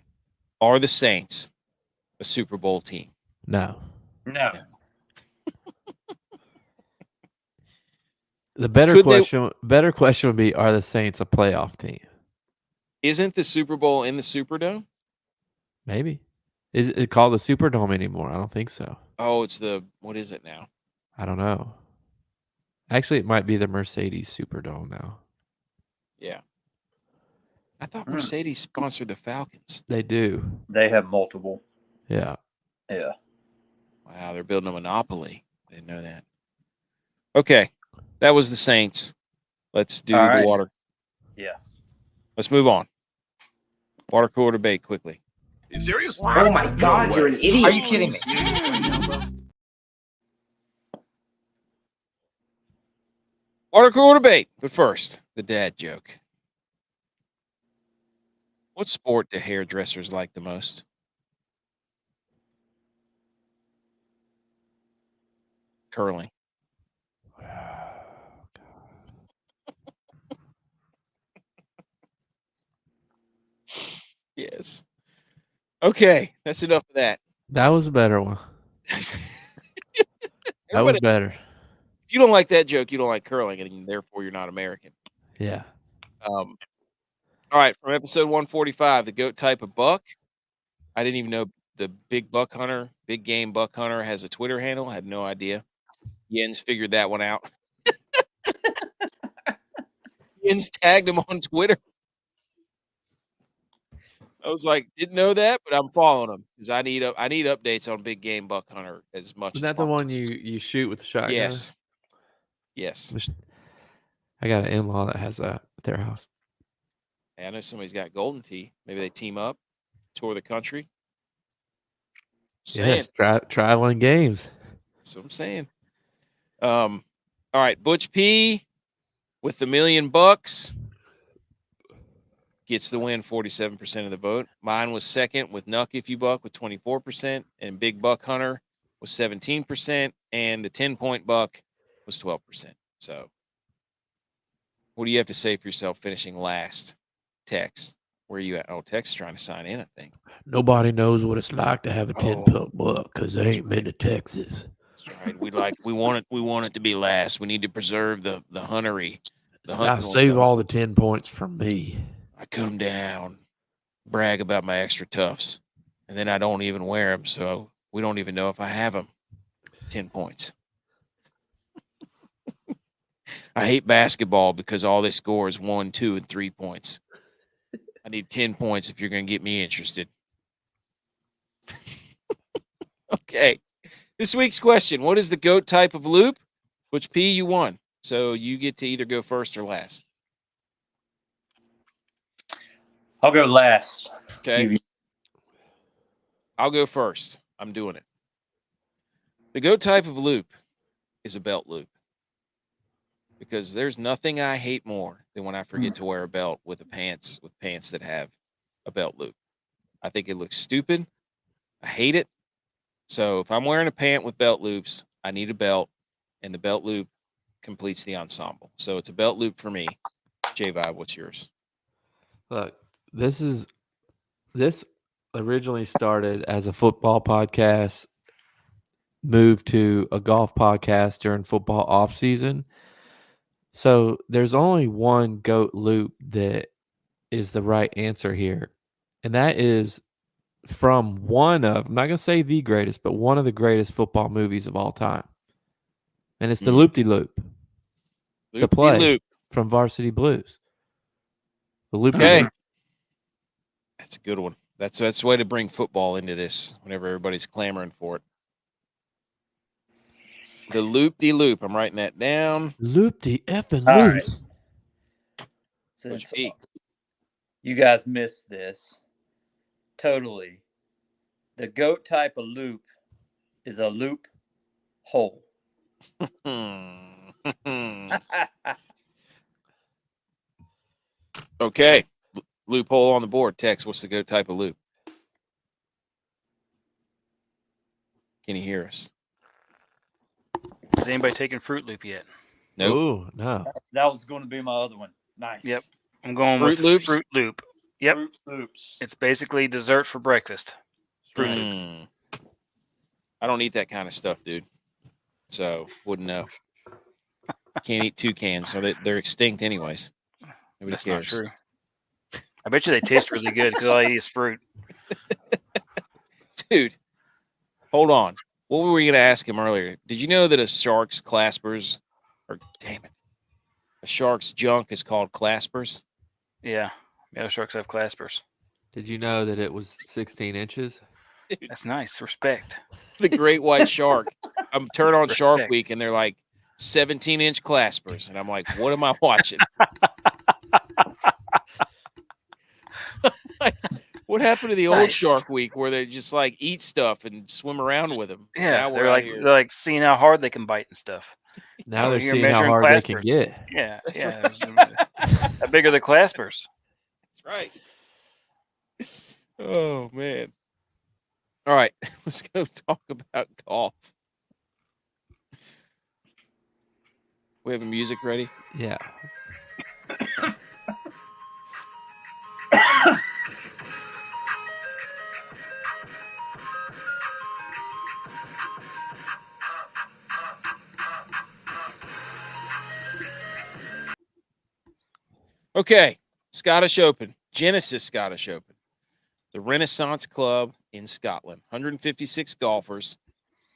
Are the Saints a Super Bowl team?
No. The better question would be, are the Saints a playoff team?
Isn't the Super Bowl in the Superdome?
Maybe. Is it called the Superdome anymore? I don't think so.
Oh, what is it now?
I don't know. Actually, it might be the Mercedes Superdome now.
Yeah. I thought Mercedes sponsored the Falcons.
They do.
They have multiple.
Yeah.
Yeah.
Wow, they're building a monopoly. I didn't know that. Okay. That was the Saints. Let's do the water.
Yeah.
Let's move on. Water cooler debate quickly.
You serious?
Oh my God, you're an idiot. Are you kidding me?
Water cooler debate. But first, the dad joke. What sport do hairdressers like the most? Curling. Yes. Okay, that's enough of that.
That was a better one. That was better.
If you don't like that joke, you don't like curling, and therefore you're not American.
Yeah.
All right, from episode 145, the goat type of buck. I didn't even know the big game buck hunter has a Twitter handle. I had no idea. Jens figured that one out. Jens tagged him on Twitter. I was like, didn't know that, but I'm following him because I need updates on big game buck hunter as much.
Isn't that the one you shoot with the shotgun?
Yes. Yes.
I got an in-law that has that at their house.
Hey, I know somebody's got Golden Tee. Maybe they team up, tour the country.
Yes, traveling games.
That's what I'm saying. All right, Butch P with $1 million gets the win, 47% of the vote. Mine was second with Nuck If You Buck with 24%, and Big Buck Hunter was 17%, and the 10-point buck was 12%. So, what do you have to say for yourself finishing last? Tex, where are you at? Oh, Tex is trying to sign in, I think.
Nobody knows what it's like to have a 10-point buck because they ain't been to Texas.
That's right. We want it to be last. We need to preserve the huntery.
Now save all the 10 points from me.
I come down, brag about my extra tufts, and then I don't even wear them, so we don't even know if I have them. 10 points. I hate basketball because all they score is 1, 2, and 3 points. I need 10 points if you're going to get me interested. Okay. This week's question, what is the GOAT type of loop? Which P, you won. So you get to either go first or last.
I'll go last.
Okay. I'll go first. I'm doing it. The GOAT type of loop is a belt loop. Because there's nothing I hate more than when I forget to wear a belt with pants that have a belt loop. I think it looks stupid. I hate it. So if I'm wearing a pant with belt loops, I need a belt, and the belt loop completes the ensemble. So it's a belt loop for me. J-Vibe, what's yours?
Look, this originally started as a football podcast, moved to a golf podcast during football off season. So there's only one GOAT loop that is the right answer here. And that is from one of, I'm not going to say the greatest, but one of the greatest football movies of all time. And it's the Loop-De-Loop. The play from Varsity Blues. The Loop-De-Loop.
Okay. That's a good one. That's a way to bring football into this whenever everybody's clamoring for it. The Loop-De-Loop. I'm writing that down.
Loop-De-effing-Loop.
Right. Since you guys missed this totally, the GOAT type of loop is a loop hole.
Okay. Loophole on the board. Tex, what's the GOAT type of loop? Can you hear us?
Has anybody taken Fruit Loop yet?
Nope.
Ooh, no.
That was going to be my other one. Nice.
Yep. I'm going
Fruit
with
Loops?
Fruit Loop. Yep.
Fruit Loops.
It's basically dessert for breakfast. Fruit Loop.
I don't eat that kind of stuff, dude. So, wouldn't know. Can't eat toucans, so they're extinct anyways. Nobody
That's
cares.
not true. I bet you they taste really good because all I eat is fruit.
Dude, hold on. What were we going to ask him earlier? Did you know that a shark's claspers, or damn it, a shark's junk is called claspers?
Yeah. Sharks have claspers.
Did you know that it was 16 inches?
Dude,
that's nice. Respect.
The great white shark. I'm turn on
Respect.
Shark Week, and they're like 17-inch claspers. And I'm like, what am I watching? What happened to the old Shark Week where they just like eat stuff and swim around with them?
Yeah, they're like seeing how hard they can bite and stuff.
Now they're seeing how hard they can get.
Yeah,
That's
yeah.
right.
How big are the claspers?
That's right. Oh man. All right, let's go talk about golf. We have a music ready?
Yeah.
Okay, Scottish Open, Genesis Scottish Open, the Renaissance Club in Scotland. 156 golfers.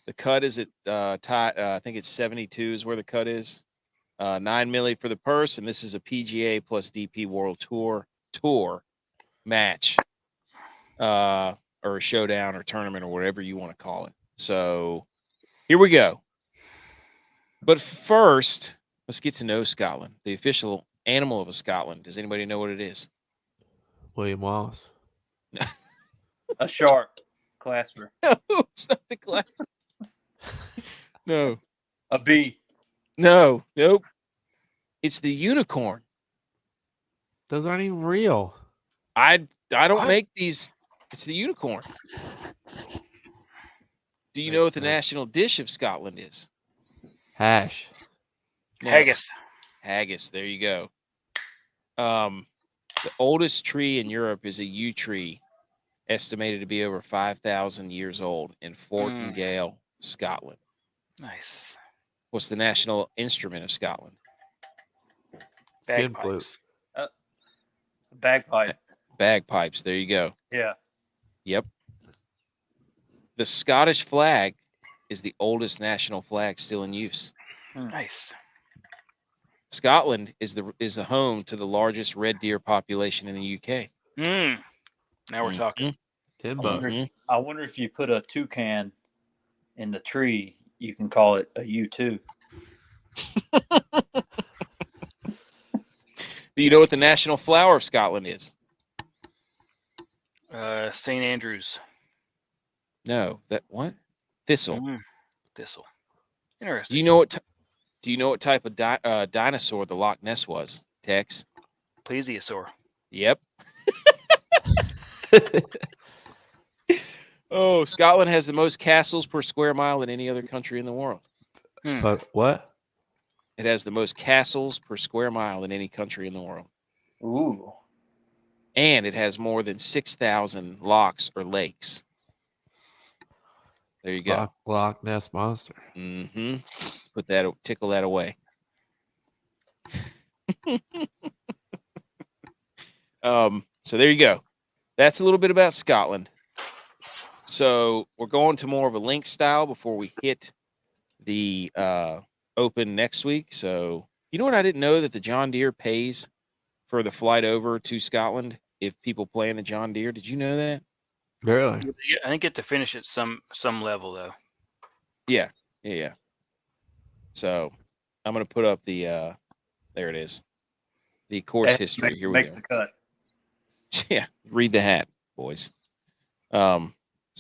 The cut is at I think it's 72 is where the cut is. $9 million for the purse, and this is a PGA plus DP World Tour match, or a showdown or tournament or whatever you want to call it. So here we go. But first, let's get to know Scotland, the official animal of Scotland. Does anybody know what it is?
William Wallace.
A shark. Clasper.
No, it's not the clasper. No.
A bee.
No, nope. It's the unicorn.
Those aren't even real.
I don't
What?
make these. It's the unicorn. Do you know
Makes
what the
sense.
national dish of Scotland is?
Hash.
No.
Haggis.
Haggis. There you go. The oldest tree in Europe is a yew tree, estimated to be over 5,000 years old in Fortingale, Scotland.
Nice.
What's the national instrument of Scotland?
Skin flute.
Bagpipes.
Bagpipe.
Bagpipes. There you go.
Yeah.
Yep. The Scottish flag is the oldest national flag still in use.
Nice.
Scotland is the home to the largest red deer population in the UK.
Now we're talking.
$10.
I wonder if you put a toucan in the tree, you can call it a U2.
Do you know what the national flower of Scotland is?
St. Andrews.
No, that what? Thistle.
Thistle. Interesting.
Do you know what? Do you know what type of dinosaur the Loch Ness was? Tex.
Plesiosaur.
Yep. Oh, Scotland has the most castles per square mile than any other country in the world.
But what?
It has the most castles per square mile than any country in the world.
Ooh.
And it has more than 6,000 lochs or lakes. There you go.
Loch Ness Monster.
Mm-hmm. Tickle that away. So there you go. That's a little bit about Scotland. So we're going to more of a link style before we hit the open next week. So you know what? I didn't know that the John Deere pays for the flight over to Scotland if people play in the John Deere. Did you know that?
Really?
I think get to finish at some level though.
Yeah. So I'm going to put up the there it is. The course history. Here we
Makes
go.
the cut.
Yeah, read the hat, boys. So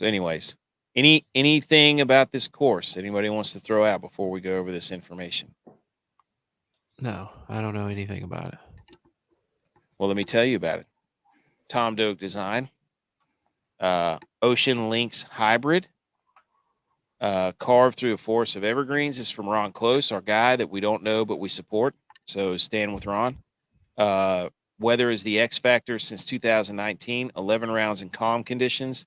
anyways, anything about this course anybody wants to throw out before we go over this information?
No, I don't know anything about it.
Well, let me tell you about it. Tom Doak design. Ocean Lynx hybrid. Carved through a forest of evergreens is from Ron Close, our guy that we don't know but we support. So stand with Ron. Weather is the X factor since 2019. 11 rounds in calm conditions.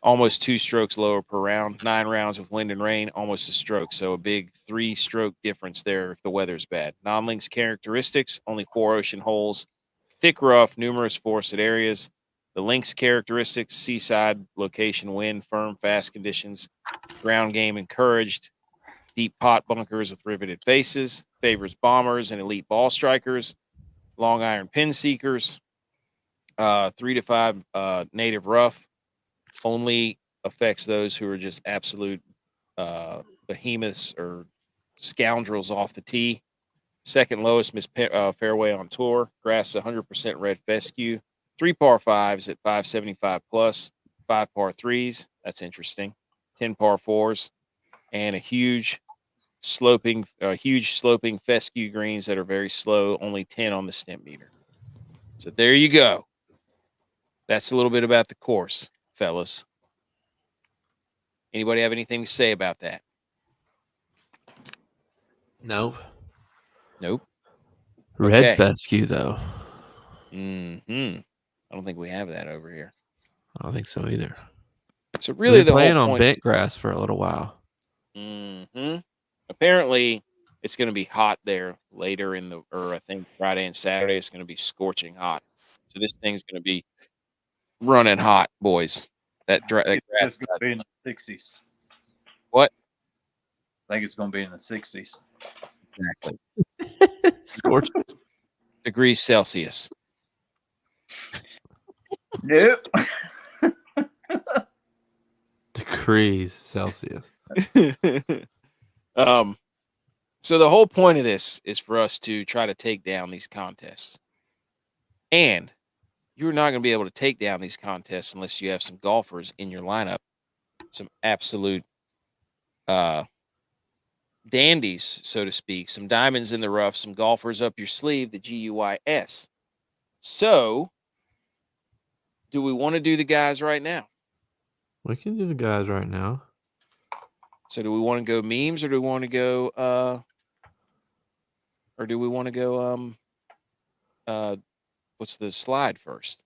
Almost 2 strokes lower per round. 9 rounds with wind and rain, almost a stroke. So a big 3-stroke difference there if the weather's bad. Non-links characteristics, only 4 ocean holes. Thick rough, numerous forested areas. The links characteristics, seaside location, wind, firm, fast conditions. Ground game encouraged. Deep pot bunkers with riveted faces. Favors bombers and elite ball strikers. Long iron pin seekers. 3 to 5 native rough. Only affects those who are just absolute behemoths or scoundrels off the tee. Second lowest fairway on tour. Grass 100% red fescue. 3 par 5s at 575 plus. 5 par 3s. That's interesting. 10 par 4s. And huge sloping fescue greens that are very slow. Only 10 on the stimp meter. So there you go. That's a little bit about the course, fellas. Anybody have anything to say about that?
Nope.
Nope.
Red
Okay.
fescue, though.
I don't think we have that over here.
I don't think so either.
So really, the
playing
whole
on
point.
bent grass for a little while.
Apparently, it's going to be hot there later I think Friday and Saturday. It's going to be scorching hot. So this thing's going to be running hot, boys. That grass.
It's going to be in the 60s.
What?
I think it's going to be in the 60s.
Exactly.
Scorched
degrees Celsius.
Nope.
degrees Celsius.
So the whole point of this is for us to try to take down these contests. And you're not going to be able to take down these contests unless you have some golfers in your lineup, some absolute dandies, so to speak, some diamonds in the rough, some golfers up your sleeve, the G.U.Y.S. So, do we want to do the guys right now?
We can do the guys right now.
So, do we want to go memes, or do we want to go? What's the slide first?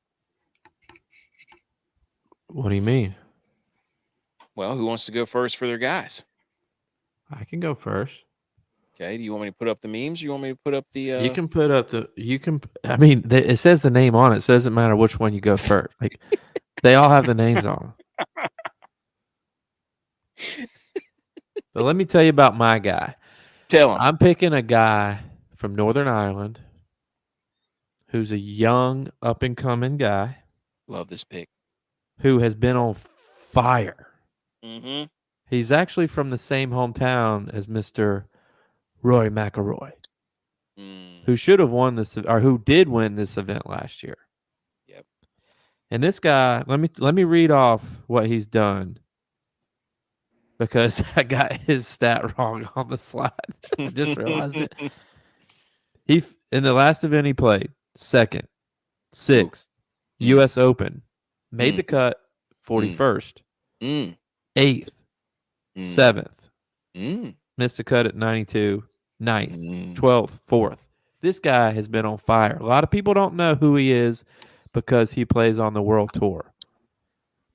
What do you mean?
Well, who wants to go first for their guys?
I can go first.
Okay. Do you want me to put up the memes, or you want me to put up the?
You can put up the. You can. I mean, it says the name on it. So it doesn't matter which one you go first. Like, they all have the names on them. But let me tell you about my guy.
Tell him.
I'm picking a guy from Northern Ireland who's a young, up and coming guy
Love this pick.
who has been on fire.
Mm-hmm.
He's actually from the same hometown as Mr. Rory McIlroy, who should have won this, or who did win this event last year.
Yep.
And this guy, let me read off what he's done, because I got his stat wrong on the slide. I just realized it. He, in the last event he played, second, sixth, U.S. Open, made the cut, 41st, 8th, 7th, missed a cut at 92, 9th, 12th, 4th. This guy has been on fire. A lot of people don't know who he is because he plays on the World Tour.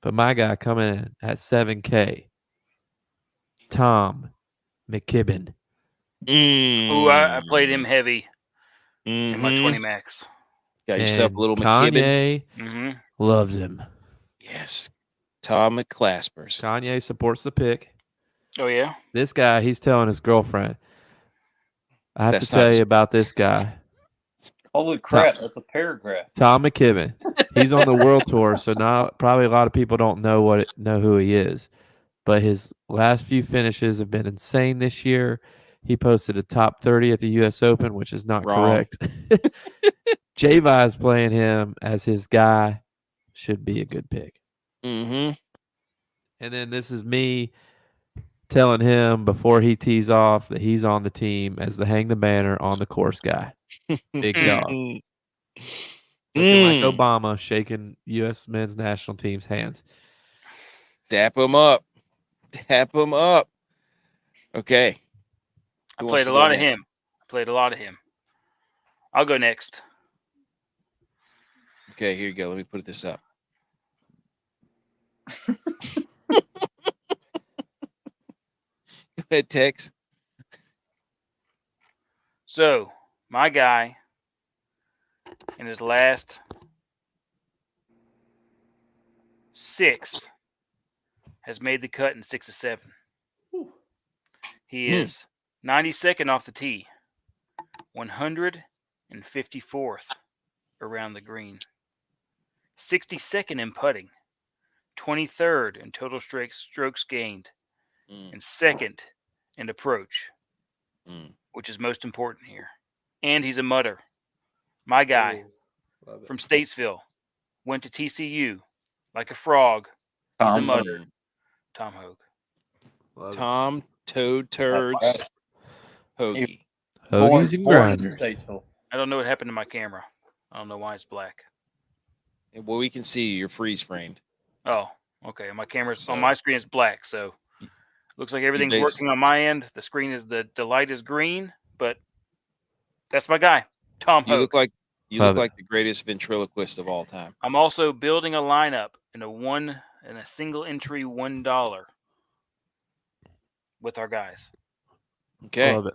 But my guy coming in at 7K, Tom McKibben.
Ooh, I played him heavy in my 20 max.
Got yourself a little
Kanye
McKibben.
loves him.
Yes. Tom McClaspers.
Kanye supports the pick.
Oh, yeah?
This guy, he's telling his girlfriend, I have to tell you about this guy.
Holy crap, that's a paragraph.
Tom McKibben. He's on the World Tour, so now probably a lot of people don't know who he is. But his last few finishes have been insane this year. He posted a top 30 at the U.S. Open, which is not correct. G.U.Y.S is playing him as his guy. Should be a good pick.
Mm-hmm.
And then this is me telling him before he tees off that he's on the team as the hang the banner on the course guy. Big dog. Looking like Obama shaking U.S. men's national team's hands.
Dap him up. Dap him up. Okay.
I played a lot of him. I'll go next.
Okay, here you go. Let me put this up. Go ahead, Tex.
So, my guy in his last 6 has made the cut in 6 of 7. He is 92nd off the tee, 154th around the green, 62nd in putting, 23rd in total strokes gained, and 2nd in approach, which is most important here. And he's a mutter. My guy from Statesville went to TCU like a frog. He's a mutter. Tom Hogue.
Tom Toad Turds Hoagie.
Hoagies and grinders.
I don't know what happened to my camera. I don't know why it's black.
Well, we can see you. You're freeze framed.
Oh, okay. My camera's on my screen is black, so looks like everything's working on my end. The screen is the light is green, but that's my guy, Tom Hogue.
You look like the greatest ventriloquist of all time.
I'm also building a lineup in a single entry $1 with our guys.
Okay.
Love it.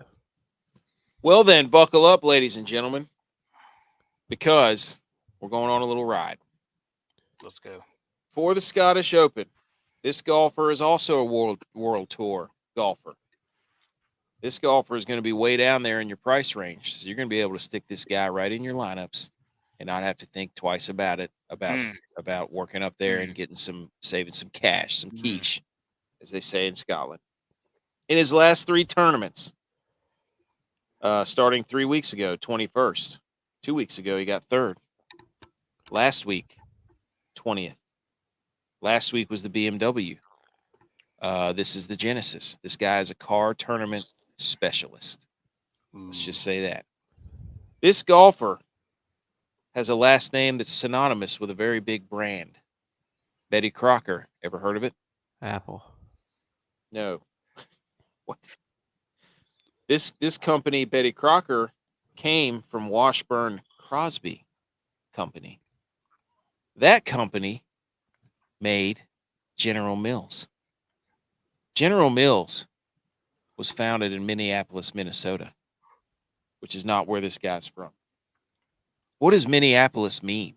Well then, buckle up, ladies and gentlemen, because we're going on a little ride.
Let's go.
For the Scottish Open, this golfer is also a World Tour golfer. This golfer is going to be way down there in your price range, so you're going to be able to stick this guy right in your lineups and not have to think twice about it, about working up there and saving some cash, some quiche, as they say in Scotland. In his last 3 tournaments, starting 3 weeks ago, 21st. 2 weeks ago, he got 3rd. Last week, 20th. Last week was the BMW. This is the Genesis. This guy is a car tournament specialist. Let's just say that. This golfer has a last name that's synonymous with a very big brand. Betty Crocker. Ever heard of it?
Apple.
No. What? This company, Betty Crocker, came from Washburn Crosby Company. That company made General Mills. General Mills was founded in Minneapolis, Minnesota, which is not where this guy's from. What does Minneapolis mean?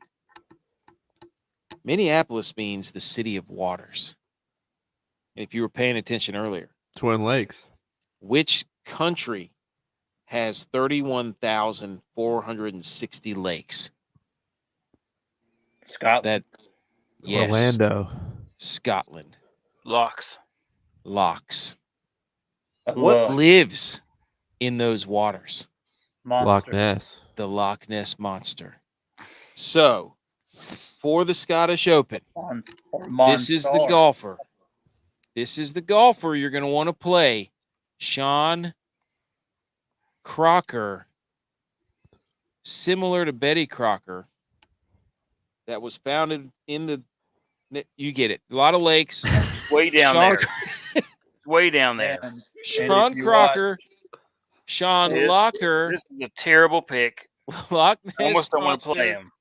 Minneapolis means the city of waters. And if you were paying attention earlier,
Twin Lakes.
which country has 31,460 lakes?
Scotland.
Yes,
Orlando.
Scotland.
Locks.
What lives in those waters?
Monster.
Loch Ness.
The Loch Ness Monster. So, for the Scottish Open, this is the golfer. This is the golfer you're going to want to play. Sean Crocker, similar to Betty Crocker, that was founded in the, you get it, a lot of lakes.
Way down there. Way down there.
Sean Crocker, Sean Locker.
This is a terrible pick.
Loch Ness
Almost don't want
Monster.
to play him.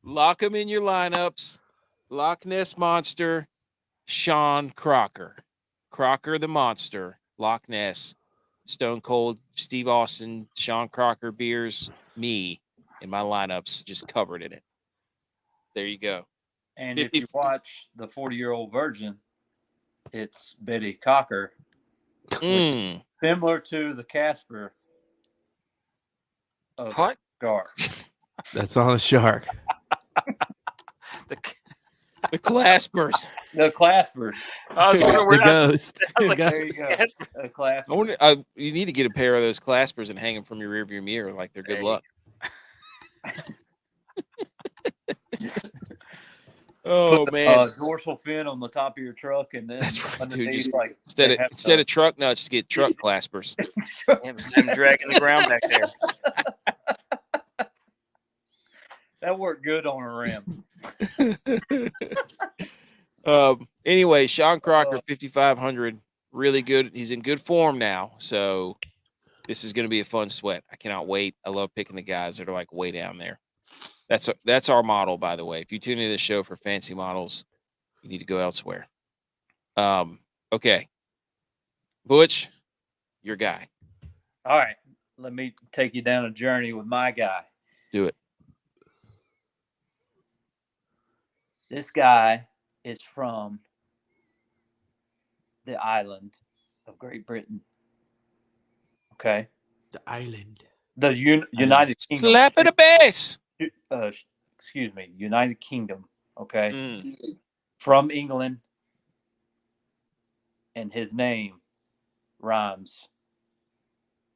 Lock him in your lineups. Loch Ness Monster, Sean Crocker. Crocker the Monster, Loch Ness, Stone Cold, Steve Austin, Sean Crocker beers, me in my lineups, just covered in it. There you go.
And if you watch the 40-Year-Old Virgin, it's Betty Crocker. Similar to the Casper of
What?
Shark.
That's on the shark.
The Claspers.
The Claspers.
I was wondering where
The
that-
ghost.
I was like,
There you go. The Claspers.
I wonder, you need to get a pair of those Claspers and hang them from your rearview mirror like they're good
Hey.
luck. Oh, man.
Dorsal fin on the top of your truck, and then
That's right, dude.
underneath,
Just
like,
instead of truck nuts, get truck Claspers.
I'm dragging the ground back there.
that worked good on a rim.
Anyway, Sean Crocker, 5,500, really good. He's in good form now, so this is going to be a fun sweat. I cannot wait. I love picking the guys that are like way down there. That's our model, by the way. If you tune into this show for fancy models, you need to go elsewhere. Okay, Butch, your guy.
All right, let me take you down a journey with my guy.
Do it.
This guy is from the island of Great Britain. Okay,
The island.
the United Kingdom.
Slap at the base.
Excuse me, United Kingdom. Okay, from England, and his name rhymes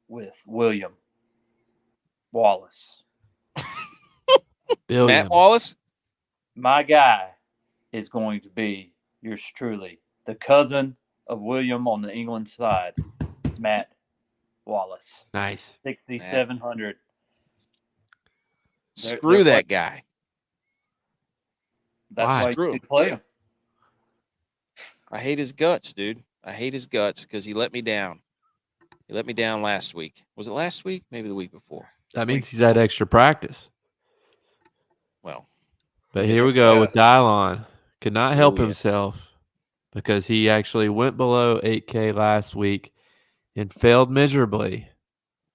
with William Wallace.
Billiam.
Matt Wallace.
My guy is going to be yours truly, the cousin of William on the England side, Matt Wallace.
Nice.
6,700.
Screw that guy.
That's
Why?
why
Screw
you
him.
play him.
I hate his guts, dude. I hate his guts because he let me down. He let me down last week. Was it last week? Maybe the week before.
That means he's had extra practice.
Well,
But here we go with Dylon. Could not help
Oh, yeah.
himself because he actually went below 8K last week and failed miserably.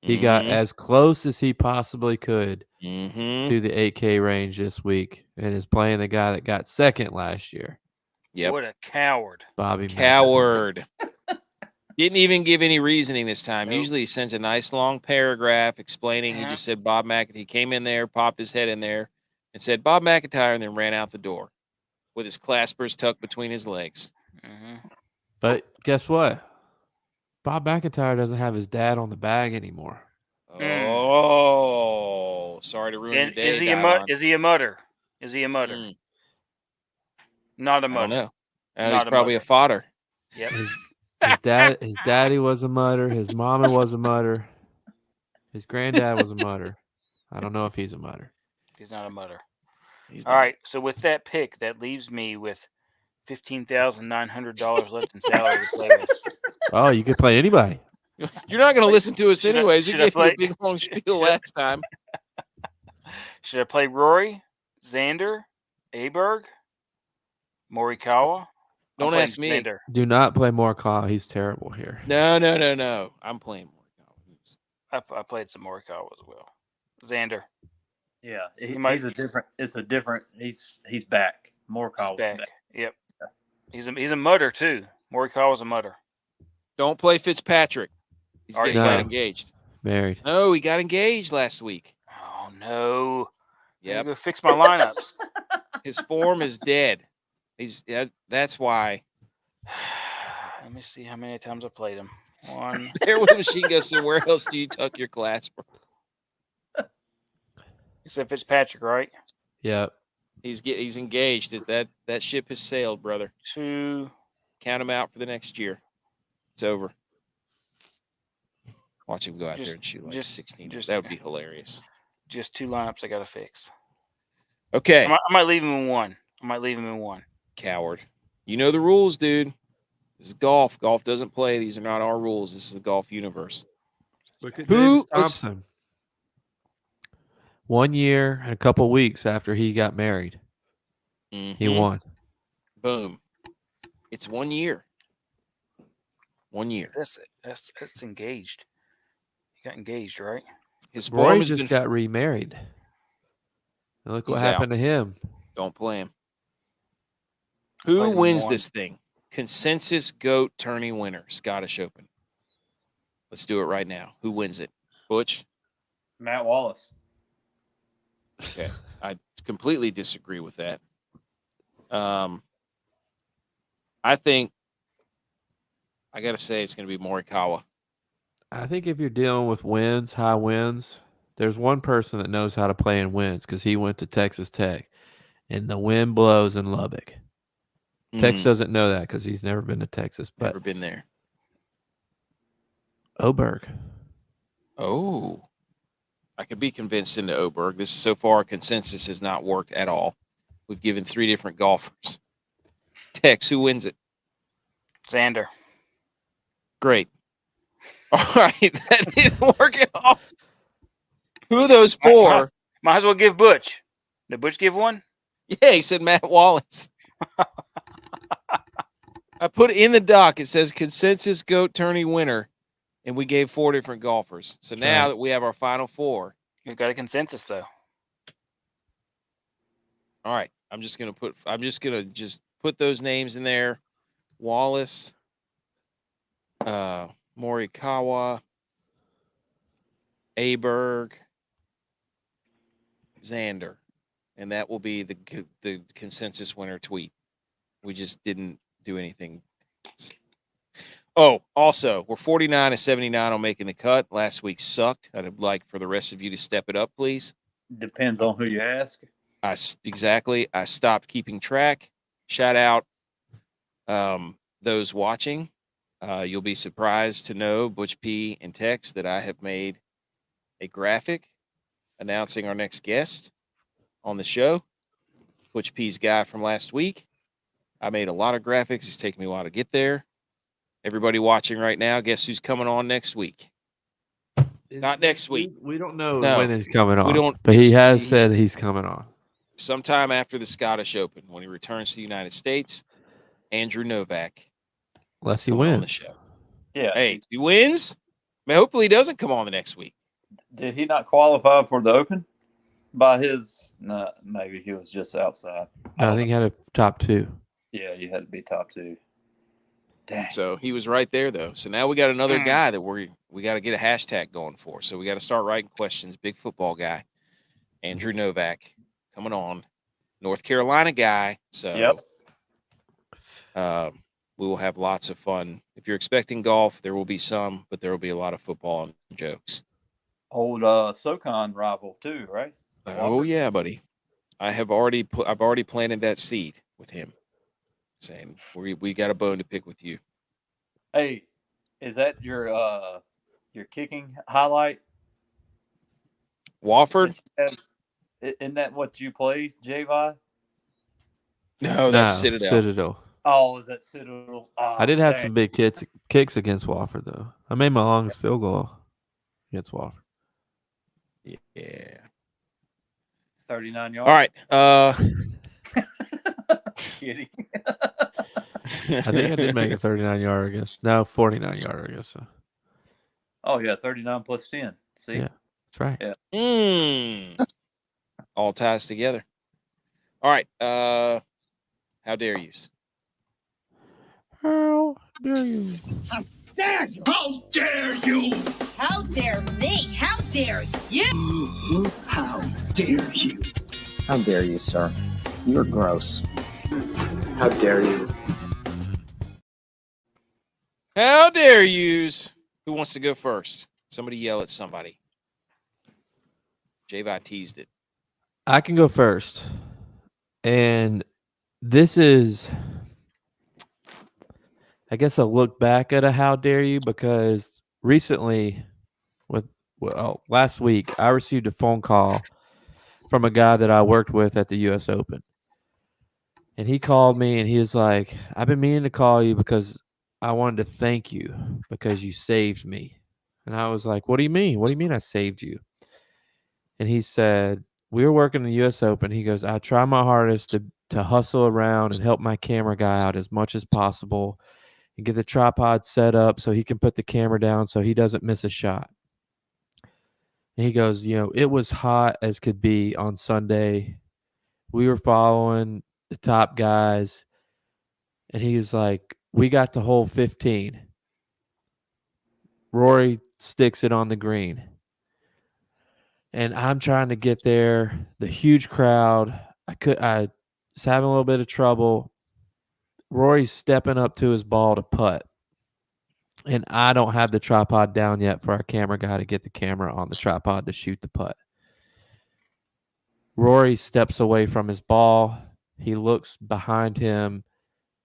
He got as close as he possibly could to the 8K range this week and is playing the guy that got second last year.
Yep.
What a coward.
Bobby
Coward. Didn't even give any reasoning this time.
Nope.
Usually he sends a nice long paragraph explaining. He just said Bob McIntyre. He came in there, popped his head in there, and said Bob McIntyre, and then ran out the door with his claspers tucked between his legs.
But guess what? Bob McIntyre doesn't have his dad on the bag anymore.
Oh, sorry to ruin your
And
day.
is he a mutter? Is he a mutter? Not a
I don't
mutter.
know.
Not
He's
a
probably a
mutter.
fodder.
Yep.
His daddy was a mutter. His mama was a mutter. His granddad was a mutter. I don't know if he's a mutter.
He's not a mutter.
He's
All
not.
right. So with that pick, that leaves me with $15,900 left in salary to play with.
Oh, you could play anybody.
You're not going to listen to us
Should I-
anyways. You
should I
gave me a
play-
big long spiel
should I-
last time.
Should I play Rory, Xander, Aberg, Morikawa? I'm
Don't
playing
ask me.
Xander.
Do not play Morikawa. He's terrible here.
No. I'm playing more.
I played some Morikawa as well. Xander.
Yeah,
might-
he's a different. It's a different. He's back. Morikawa's
Back.
back.
Yep. He's a mutter too. Morikawa's a mutter.
Don't play Fitzpatrick. He's
Already
getting
got him.
engaged.
Married.
No, he got engaged last week.
Oh no.
Yep.
Go fix my lineups.
His form is dead. That's why.
Let me see how many times I played him. One.
There with Machine Gun said, where else do you tuck your clasp?
You said Fitzpatrick, right?
Yep.
He's engaged. That ship has sailed, brother.
2.
Count him out for the next year. It's over. Watch him go out
Just-
there and shoot like
just-
16.
just-
That would be hilarious.
Just 2 lineups I gotta fix.
Okay,
I might leave him in one.
coward. You know the rules, dude. This is golf. Golf doesn't play. These are not our rules. This is the golf universe.
Look at
Who-
Davis Thompson. 1 year and a couple weeks after he got married, he
Mhm.
won.
Boom. It's 1 year. 1 year.
That's engaged. He got engaged, right?
His form
Roy
has
just
been.
got remarried. And look what
He's
happened to him.
Don't play him.
played
Who
him
wins
one.
this thing? Consensus GOAT tourney winner, Scottish Open. Let's do it right now. Who wins it? Butch?
Matt Wallace.
Okay. I completely disagree with that. I think I got to say it's going to be Morikawa.
I think if you're dealing with wins, high wins, there's one person that knows how to play in wins because he went to Texas Tech, and the wind blows in Lubbock. Tex doesn't know that because he's never been to Texas, but
Never been there.
Oberg.
Oh, I could be convinced into Oberg. This so far consensus has not worked at all. We've given 3 different golfers. Tex, who wins it?
Xander.
Great. All right, that didn't work at all. Who of those 4?
Might as well give Butch. Did Butch give one?
Yeah, he said Matt Wallace. I put it in the doc. It says consensus GOAT tourney winner, and we gave 4 different golfers. So
That's
now
right.
that we have our final 4,
You've got a consensus though.
all right. I'm just gonna put those names in there. Wallace, Morikawa, Aberg, Xander, and that will be the consensus winner tweet. We just didn't do anything. Oh, also, we're 49 to 79 on making the cut. Last week sucked. I'd like for the rest of you to step it up, please.
Depends on who you ask.
Exactly. I stopped keeping track. Shout out those watching. You'll be surprised to know, Butch P and Tex, that I have made a graphic announcing our next guest on the show. Butch P's guy from last week. I made a lot of graphics. It's taken me a while to get there. Everybody watching right now, guess who's coming on next week? Not next week.
We don't know
No.
when he's coming on.
don't-
But he
he's-
has
he's-
said he's coming on.
Sometime after the Scottish Open, when he returns to the United States, Andrew Novak
Unless he
coming on the
wins.
show.
Yeah.
Hey, if he wins, I mean, hopefully he doesn't come on the next week.
Did he not qualify for the Open? By his, no, maybe he was just outside.
I think he had a top 2.
Yeah, you had to be top 2. Dang.
So he was right there, though. So now we got another guy that we got to get a hashtag going for. So we got to start writing questions. Big football guy, Andrew Novak, coming on, North Carolina guy. So
Yep.
we will have lots of fun. If you're expecting golf, there will be some, but there will be a lot of football and jokes.
Old SoCon rival too, right?
Oh
Walker?
yeah, buddy. I've already planted that seed with him, saying we got a bone to pick with you.
Hey, is that your kicking highlight?
Wofford?
Isn't that what you play, J.Vi?
No, that's Citadel.
Citadel.
Oh, is that Citadel? Oh,
I did have
dang.
some big kicks against Wofford, though. I made my longest field goal against Wofford.
Yeah.
39 yards.
All right.
Kidding.
I think I did make a 39-yard against. No, 49-yard, I guess. So.
Oh, yeah, 39 plus 10. See?
Yeah, that's right.
Yeah.
All ties together. All right. How dare you?
How dare you?
How dare you? How dare you?
How dare me? How dare you?
How dare you?
How dare you, sir? You're gross.
How dare you?
How dare yous? Who wants to go first? Somebody yell at somebody. J-Vi teased it.
I can go first. And this is, I guess, a look back at a how dare you, because recently, last week, I received a phone call from a guy that I worked with at the U.S. Open. And he called me and he was like, I've been meaning to call you because I wanted to thank you because you saved me. And I was like, what do you mean? What do you mean I saved you? And he said, we were working the U.S. Open. He goes, I try my hardest to hustle around and help my camera guy out as much as possible and get the tripod set up so he can put the camera down so he doesn't miss a shot. And he goes, it was hot as could be on Sunday. We were following the top guys. And he was like, we got to hole 15. Rory sticks it on the green. And I'm trying to get there. The huge crowd. I was having a little bit of trouble. Rory's stepping up to his ball to putt. And I don't have the tripod down yet for our camera guy to get the camera on the tripod to shoot the putt. Rory steps away from his ball. He looks behind him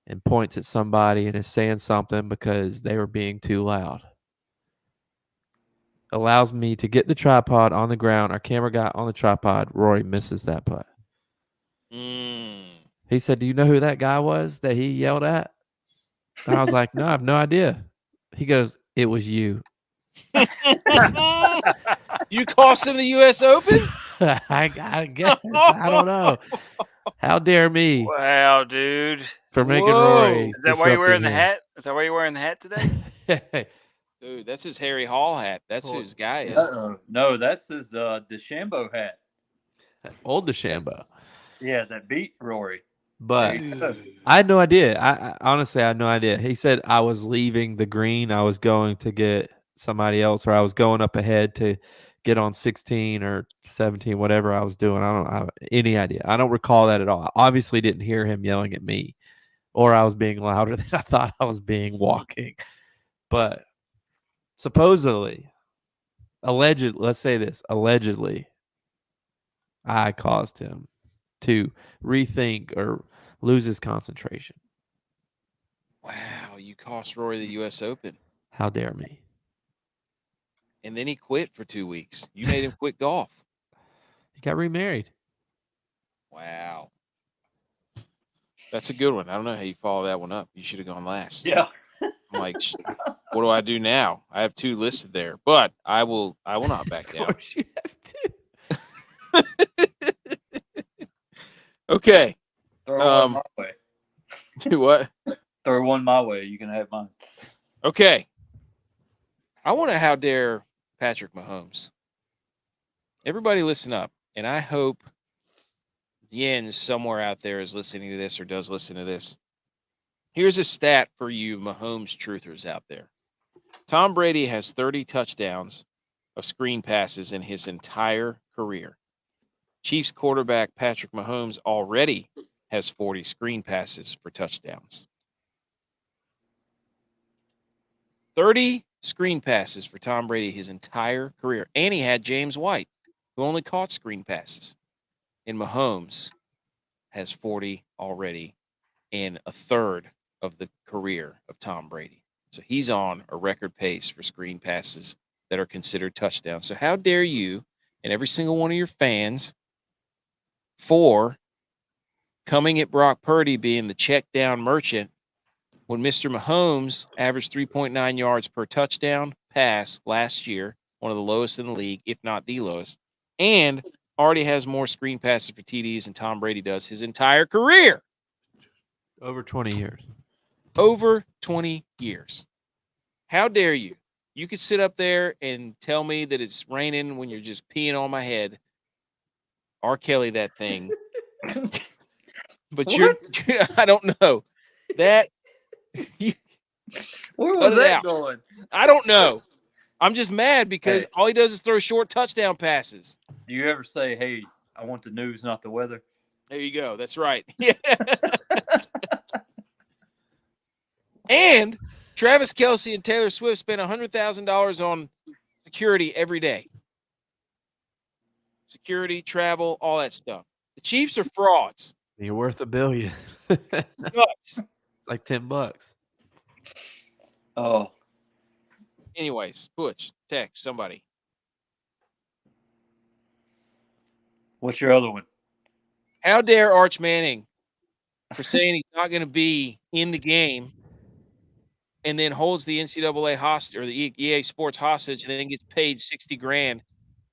and points at somebody and is saying something because they were being too loud. Allows me to get the tripod on the ground. Our camera guy on the tripod. Rory misses that putt. He said, do you know who that guy was that he yelled at? And I was like, no, I have no idea. He goes, it was you.
You cost him the U.S. Open?
I guess. I don't know. How dare me
Wow, dude.
for making
Whoa.
Rory.
Is that why you're wearing the
disruptive
hat? Is that why you're wearing the hat today?
here.
Dude, that's his Harry Hall hat. That's who his guy is.
No, that's his DeChambeau hat.
Old DeChambeau.
Yeah, that beat Rory.
But
Dude.
I had no idea. I honestly had no idea. He said I was leaving the green. I was going to get somebody else, or I was going up ahead to get on 16 or 17, whatever I was doing. I don't have any idea. I don't recall that at all. I obviously didn't hear him yelling at me, or I was being louder than I thought I was being walking. But supposedly, let's say this, allegedly, I caused him to rethink or lose his concentration.
Wow, you cost Rory the U.S. Open.
How dare me?
And then he quit for 2 weeks. You made him quit golf.
He got remarried.
Wow. That's a good one. I don't know how you follow that one up. You should have gone last.
Yeah.
I'm like, what do I do now? I have 2 listed there, but I will not back down.
Of course you have to.
Okay.
Throw one my way.
Do what?
Throw one my way. You can have mine.
Okay. I want to how dare Patrick Mahomes. Everybody listen up. And I hope Jens somewhere out there is listening to this or does listen to this. Here's a stat for you Mahomes truthers out there. Tom Brady has 30 touchdowns of screen passes in his entire career. Chiefs quarterback Patrick Mahomes already has 40 screen passes for touchdowns. 30 screen passes for Tom Brady his entire career. And he had James White, who only caught screen passes. And Mahomes has 40 already in a third of the career of Tom Brady. So he's on a record pace for screen passes that are considered touchdowns. So how dare you and every single one of your fans for coming at Brock Purdy being the check down merchant when Mr. Mahomes averaged 3.9 yards per touchdown pass last year, one of the lowest in the league, if not the lowest, and already has more screen passes for TDs than Tom Brady does his entire career.
Over 20 years.
Over 20 years. How dare you? You could sit up there and tell me that it's raining when you're just peeing on my head. R. Kelly, that thing. But I don't know. That
Where
cut
was
it
that
out.
going?
I don't know. I'm just mad because
Hey.
all he does is throw short touchdown passes.
Do you ever say, "Hey, I want the news, not the weather"?
There you go. That's right. Yeah. And Travis Kelce and Taylor Swift spent $100,000 on security every day. Security, travel, all that stuff. The Chiefs are frauds.
You're worth $1 billion.
Sucks.
Like $10.
Oh,
Anyways, Butch, text somebody.
what's your other one?
How dare Arch Manning for saying he's not going to be in the game and then holds the NCAA hostage or the EA Sports hostage and then gets paid $60,000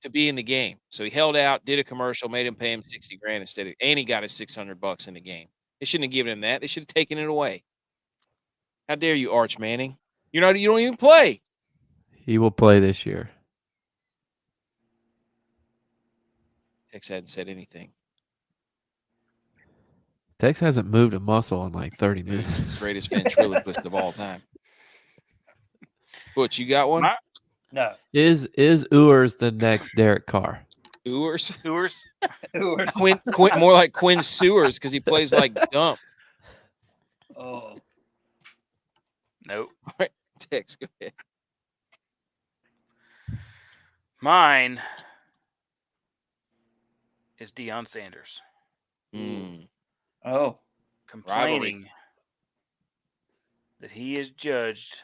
to be in the game. So he held out, did a commercial, made him pay him $60,000 instead of, and he got his $600 in the game. They shouldn't have given him that. They should have taken it away. How dare you, Arch Manning? You don't even play.
He will play this year.
Tex hadn't said anything.
Tex hasn't moved a muscle in like 30
Dude,
minutes.
greatest ventriloquist of all time. Butch, you got one?
No.
Is Ewers the next Derek Carr?
Ewers?
Sewers.
Quinn, more like Quinn Sewers because he plays like Gump.
Oh,
Nope.
All right, Tex, go ahead.
Mine is Deion Sanders
oh,
complaining that he is judged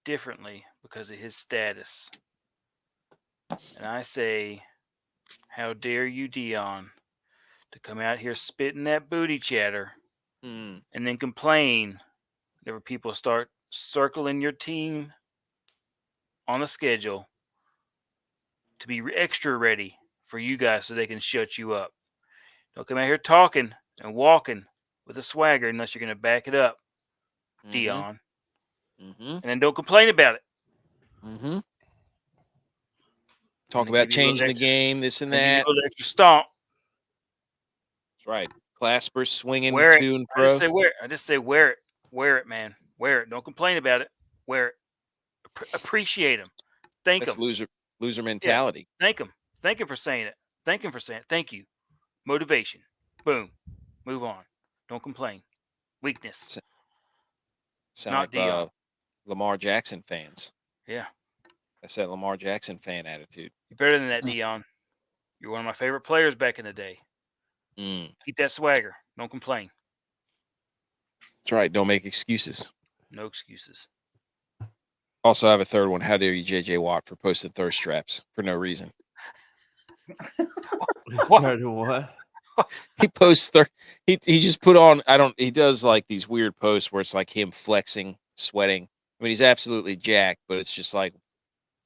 differently because of his status. And I say, how dare you, Deion, to come out here spitting that booty chatter and then complain whenever people start circling your team on the schedule to be extra ready for you guys so they can shut you up. Don't come out here talking and walking with a swagger unless you're going to back it up, Deion. And then don't complain about it.
Talk about changing the game, this and that.
A little extra stomp.
That's right. Claspers swinging
Wear
to
it.
and fro.
I just say wear it. Wear it, man. Wear it. Don't complain about it. Wear it. Appreciate him. Thank
That's
him.
loser mentality.
Yeah. Thank him. Thank him for saying it. Thank him for saying it. Thank you. Motivation. Boom. Move on. Don't complain. Weakness.
Sound
Not
like
Deion.
Lamar Jackson fans.
Yeah.
That's that Lamar Jackson fan attitude.
You're better than that, Deion. You're one of my favorite players back in the day. Keep that swagger. Don't complain.
That's right. Don't make excuses.
No excuses.
Also, I have a third one. How dare you, J.J. Watt, for posting thirst traps for no reason?
What?
He posts he just put on, he does like these weird posts where it's like him flexing, sweating. I mean, he's absolutely jacked, but it's just like,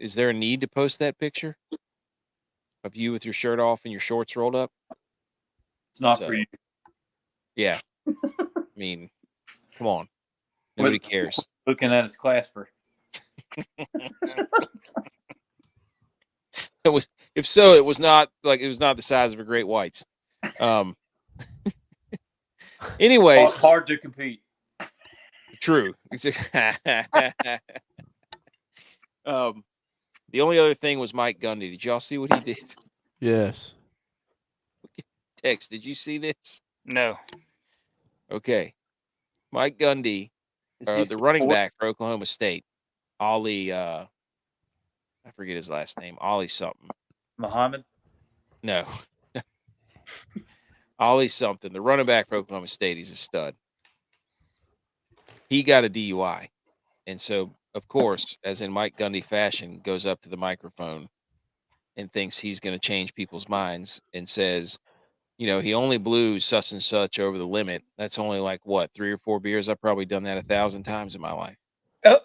is there a need to post that picture of you with your shirt off and your shorts rolled up?
it's not for you.
Yeah. I mean, come on. Nobody cares.
Looking at his clasper.
It was, if so, it was not the size of a great whites. Anyways,
Hard to compete.
true. The only other thing was Mike Gundy. Did y'all see what he did?
Yes.
Tex, did you see this?
No.
Okay. Mike Gundy, the running back for Oklahoma State, Ollie, I forget his last name, Ollie something.
Muhammad?
No. Ollie something, the running back for Oklahoma State. He's a stud. He got a DUI. And so, of course, as in Mike Gundy fashion, goes up to the microphone and thinks he's going to change people's minds and says, you know, he only blew such and such over the limit. That's only like what, 3 or 4 beers? I've probably done that 1,000 times in my life.
Oh,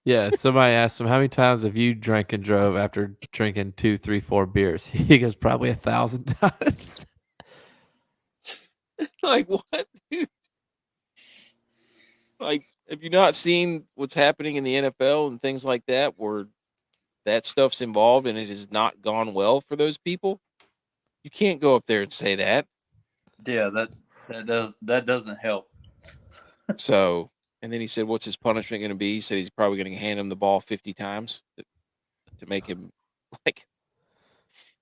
Yeah, somebody asked him, how many times have you drank and drove after drinking 2, 3, 4 beers? He goes, probably 1,000 times.
Like, what, dude? Like, have you not seen what's happening in the NFL and things like that, where that stuff's involved and it has not gone well for those people? You can't go up there and say that.
yeah, that doesn't help.
So, and then he said, what's his punishment going to be? He said he's probably going to hand him the ball 50 times to make him like.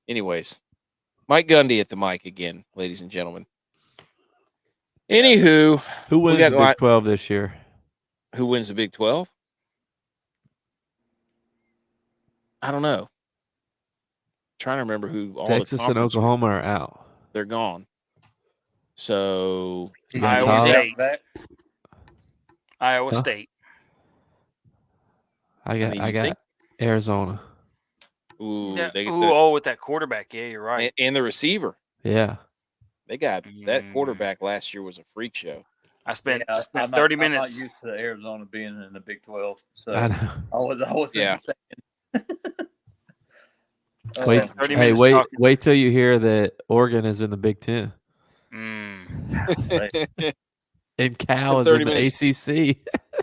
Anyways, Mike Gundy at the mic again, ladies and gentlemen. Anywho,
Who wins
got
the Big 12 this year?
who wins the Big 12? I don't know. Trying to remember who all
Texas
the
and
conference-
Oklahoma are out.
They're gone. So
You got
Iowa
Tom?
State.
Back.
Iowa
Huh?
State.
I
mean,
got
you think-
Arizona.
ooh,
Yeah.
they get
Ooh, oh, with that quarterback. Yeah, you're right.
and the receiver.
Yeah.
They got that
Mm.
quarterback last year was a freak show.
I spent
Yeah,
30
I'm not
minutes.
used to Arizona being in the Big 12, so
I know.
I was
Yeah.
Wait,
30
hey,
minutes
wait,
talking.
wait till you hear that Oregon is in the Big 10
Mm.
and Cal is
30
in the
minutes.
ACC.
I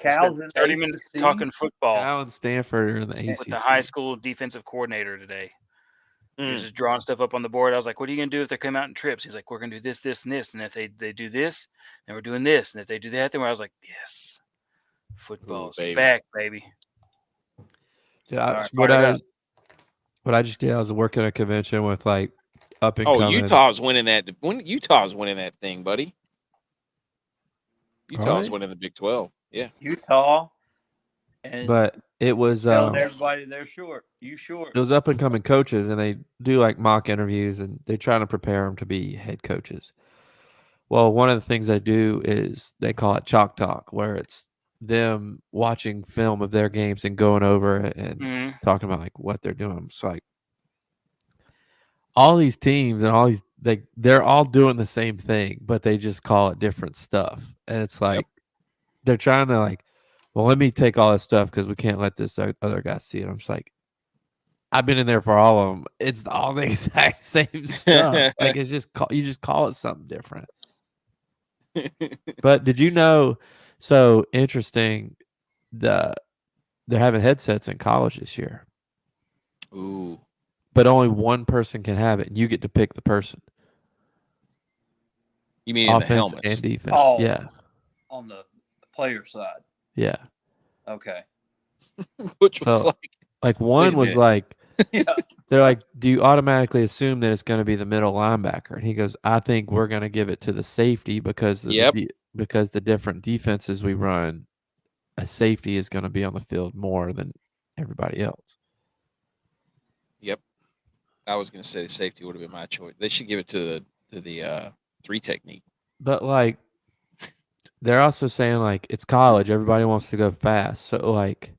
Cal's
spent
in
30 minutes
ACC?
talking football
Cal and Stanford are in the ACC.
with the high school defensive coordinator today. He was
Mm.
just drawing stuff up on the board. I was like, what are you going to do if they come out in trips? He's like, we're going to do this, this, and this. And if they do this, then we're doing this. And if they do that, then I was like, yes, football's
baby.
back, baby.
Yeah,
All right,
what
fire it
I
up.
what I just did, I was working at a convention with like up and
Oh,
coming.
Utah's winning that. Utah's winning that thing, buddy. Utah's
they?
winning the Big 12. Yeah.
Utah, and
But it was
telling everybody they're short. You short.
it was up and coming coaches, and they do like mock interviews, and they're trying to prepare them to be head coaches. Well, one of the things they do is they call it chalk talk, where it's them watching film of their games and going over it and
Mhm.
talking about like what they're doing. It's like all these teams and all these they're all doing the same thing, but they just call it different stuff. And it's like they're trying to like, well, let me take all this stuff because we can't let this other guy see it. I'm just like, I've been in there for all of them. It's all the exact same stuff. Like it's just you just call it something different. But did you know? So interesting. They're having headsets in college this year,
Ooh.
but only one person can have it, and you get to pick the person.
You mean in the
Offense
helmets?
and defense.
Oh.
Yeah,
On the player side.
yeah.
Okay.
Which was
So- Like one
Wait a
was
minute.
like,
Yeah.
they're like, do you automatically assume that it's going to be the middle linebacker? And he goes, I think we're going to give it to the safety because of
Yep.
because the different defenses we run, a safety is going to be on the field more than everybody else.
Yep. I was going to say safety would have been my choice. They should give it to the 3 technique.
But like, they're also saying like it's college, everybody wants to go fast. So like,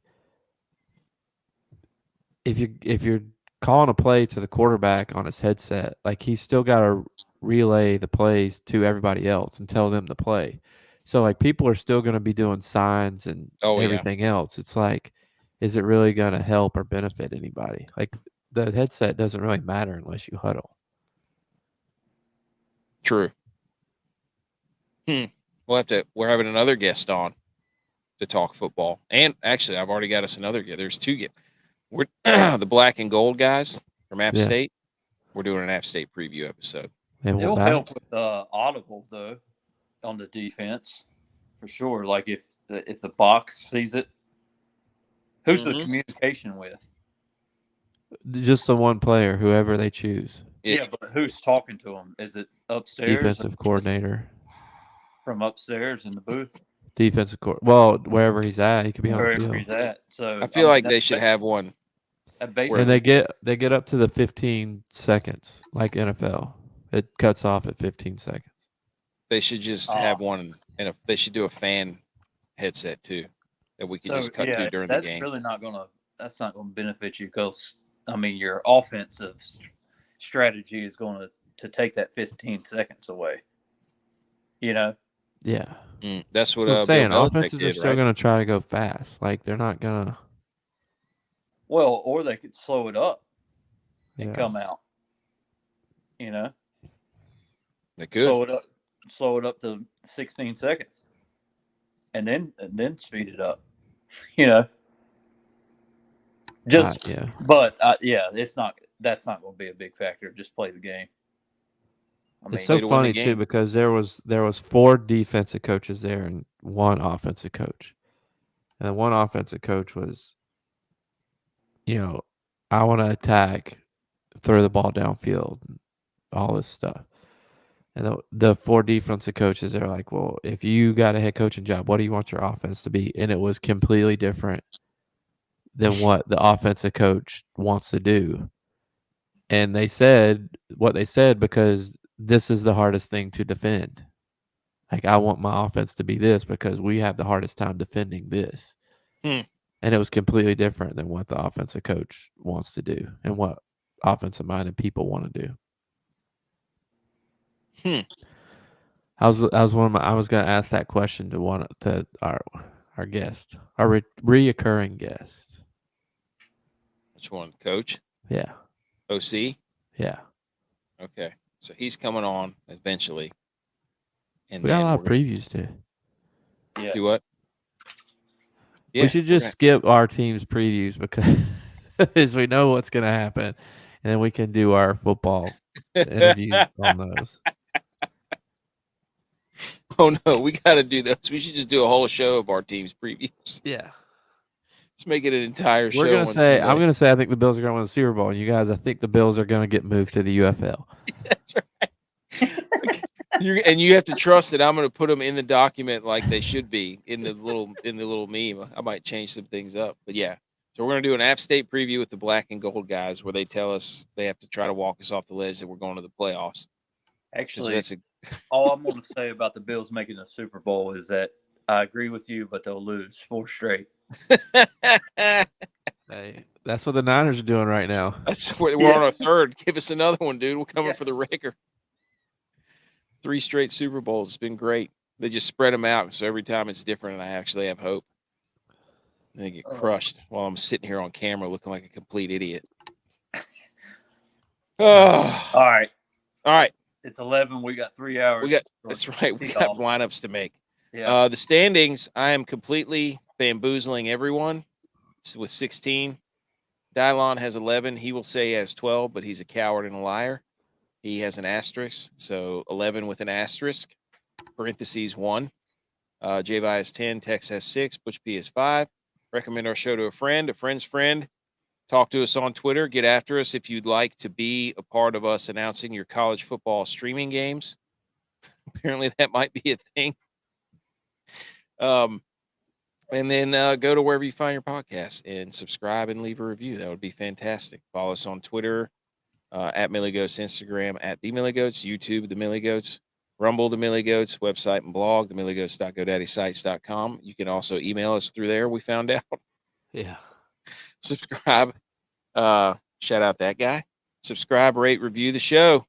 if you're calling a play to the quarterback on his headset, like he's still got to relay the plays to everybody else and tell them to play. So like people are still going to be doing signs and
Oh, yeah.
everything else. It's like, is it really going to help or benefit anybody? Like the headset doesn't really matter unless you huddle.
True. We're having another guest on to talk football. And actually, I've already got us another guest. There's 2 guests. We're the black and gold guys from App
Yeah.
State. We're doing an App State preview episode.
And
It'll
back.
help with audible though on the defense for sure. Like if the box sees it, who's the
Mhm.
communication with?
Just the one player, whoever they choose.
Yeah, but who's talking to them? Is it upstairs?
Defensive coordinator,
From upstairs in the booth,
well, wherever he's at, he could be on the
wherever
field.
he's at. So
I feel like they should have one.
And
Basically,
they get up to the 15 seconds, like NFL. It cuts off at 15 seconds.
They should just have one, and they should do a fan headset too. that we could just cut to during the game.
That's not gonna benefit you because your offensive strategy is going to take that 15 seconds away.
Yeah.
That's what
I'm saying.
Bill Belichick
Offenses
did,
are still
right?
going to try to go fast. Like, they're not going to.
Well, or they could slow it up and
Yeah.
come out.
They could.
Slow it up to 16 seconds. And then speed it up. But that's not going to be a big factor. Just play the game.
It's so funny too because there was 4 defensive coaches there and 1 offensive coach, and one offensive coach was, I want to attack, throw the ball downfield, and all this stuff. And the 4 defensive coaches, they're like, well, if you got a head coaching job, what do you want your offense to be? And it was completely different than what the offensive coach wants to do. And they said what they said because this is the hardest thing to defend. Like, I want my offense to be this because we have the hardest time defending this. And it was completely different than what the offensive coach wants to do and what offensive-minded people want to do. I was going to ask that question to our guest, our reoccurring guest.
Which one, Coach?
Yeah.
OC?
Yeah.
Okay. So he's coming on eventually. And
we got a lot of previews too.
Yes. Do what? Yeah,
we should just skip our team's previews because we know what's going to happen. And then we can do our football interviews on those.
Oh, no. We got to do those. We should just do a whole show of our team's previews.
Yeah.
Let's make it an entire show.
I'm going to say I think the Bills are going to win the Super Bowl. And you guys, I think the Bills are going to get moved to the UFL.
That's right. And you have to trust that I'm going to put them in the document like they should be in the little meme. I might change some things up, but yeah. So we're going to do an App State preview with the black and gold guys, where they tell us they have to try to walk us off the ledge that we're going to the playoffs.
Actually, all I'm going to say about the Bills making the Super Bowl is that I agree with you, but they'll lose 4 straight.
Hey, that's what the Niners are doing right now.
We're on our 3rd. Give us another one, dude. We're coming for the record. 3 straight Super Bowls. It's been great. They just spread them out, so every time it's different, and I actually have hope. And they get crushed while I'm sitting here on camera looking like a complete idiot.
Oh. All
right.
It's 11. We got 3 hours.
That's right. We got lineups to make.
Yeah.
The standings, I am completely bamboozling everyone with 16. Dylon has 11. He will say he has 12, but he's a coward and a liar. He has an asterisk, so 11 with an asterisk, parentheses 1. J-Vi has 10, Tex has 6, Butch P has 5. Recommend our show to a friend's friend. Talk to us on Twitter. Get after us if you'd like to be a part of us announcing your college football streaming games. Apparently that might be a thing. And then go to wherever you find your podcast and subscribe and leave a review. That would be fantastic. Follow us on Twitter. At Millie Goats, Instagram at The Millie Goats, YouTube The Millie Goats, Rumble The Millie Goats, website and blog themillygoats.godaddysites.com. You can also email us through there. We found out.
Yeah.
Subscribe. Shout out that guy. Subscribe, rate, review the show.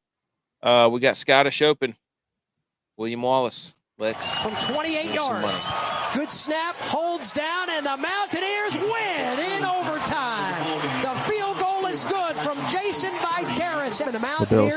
We got Scottish Open. William Wallace. Let's
from 28 yards. Good snap, holds down, and the Mountaineers win in overtime. The field goal is good from Jason Viteris, and the Mountaineers.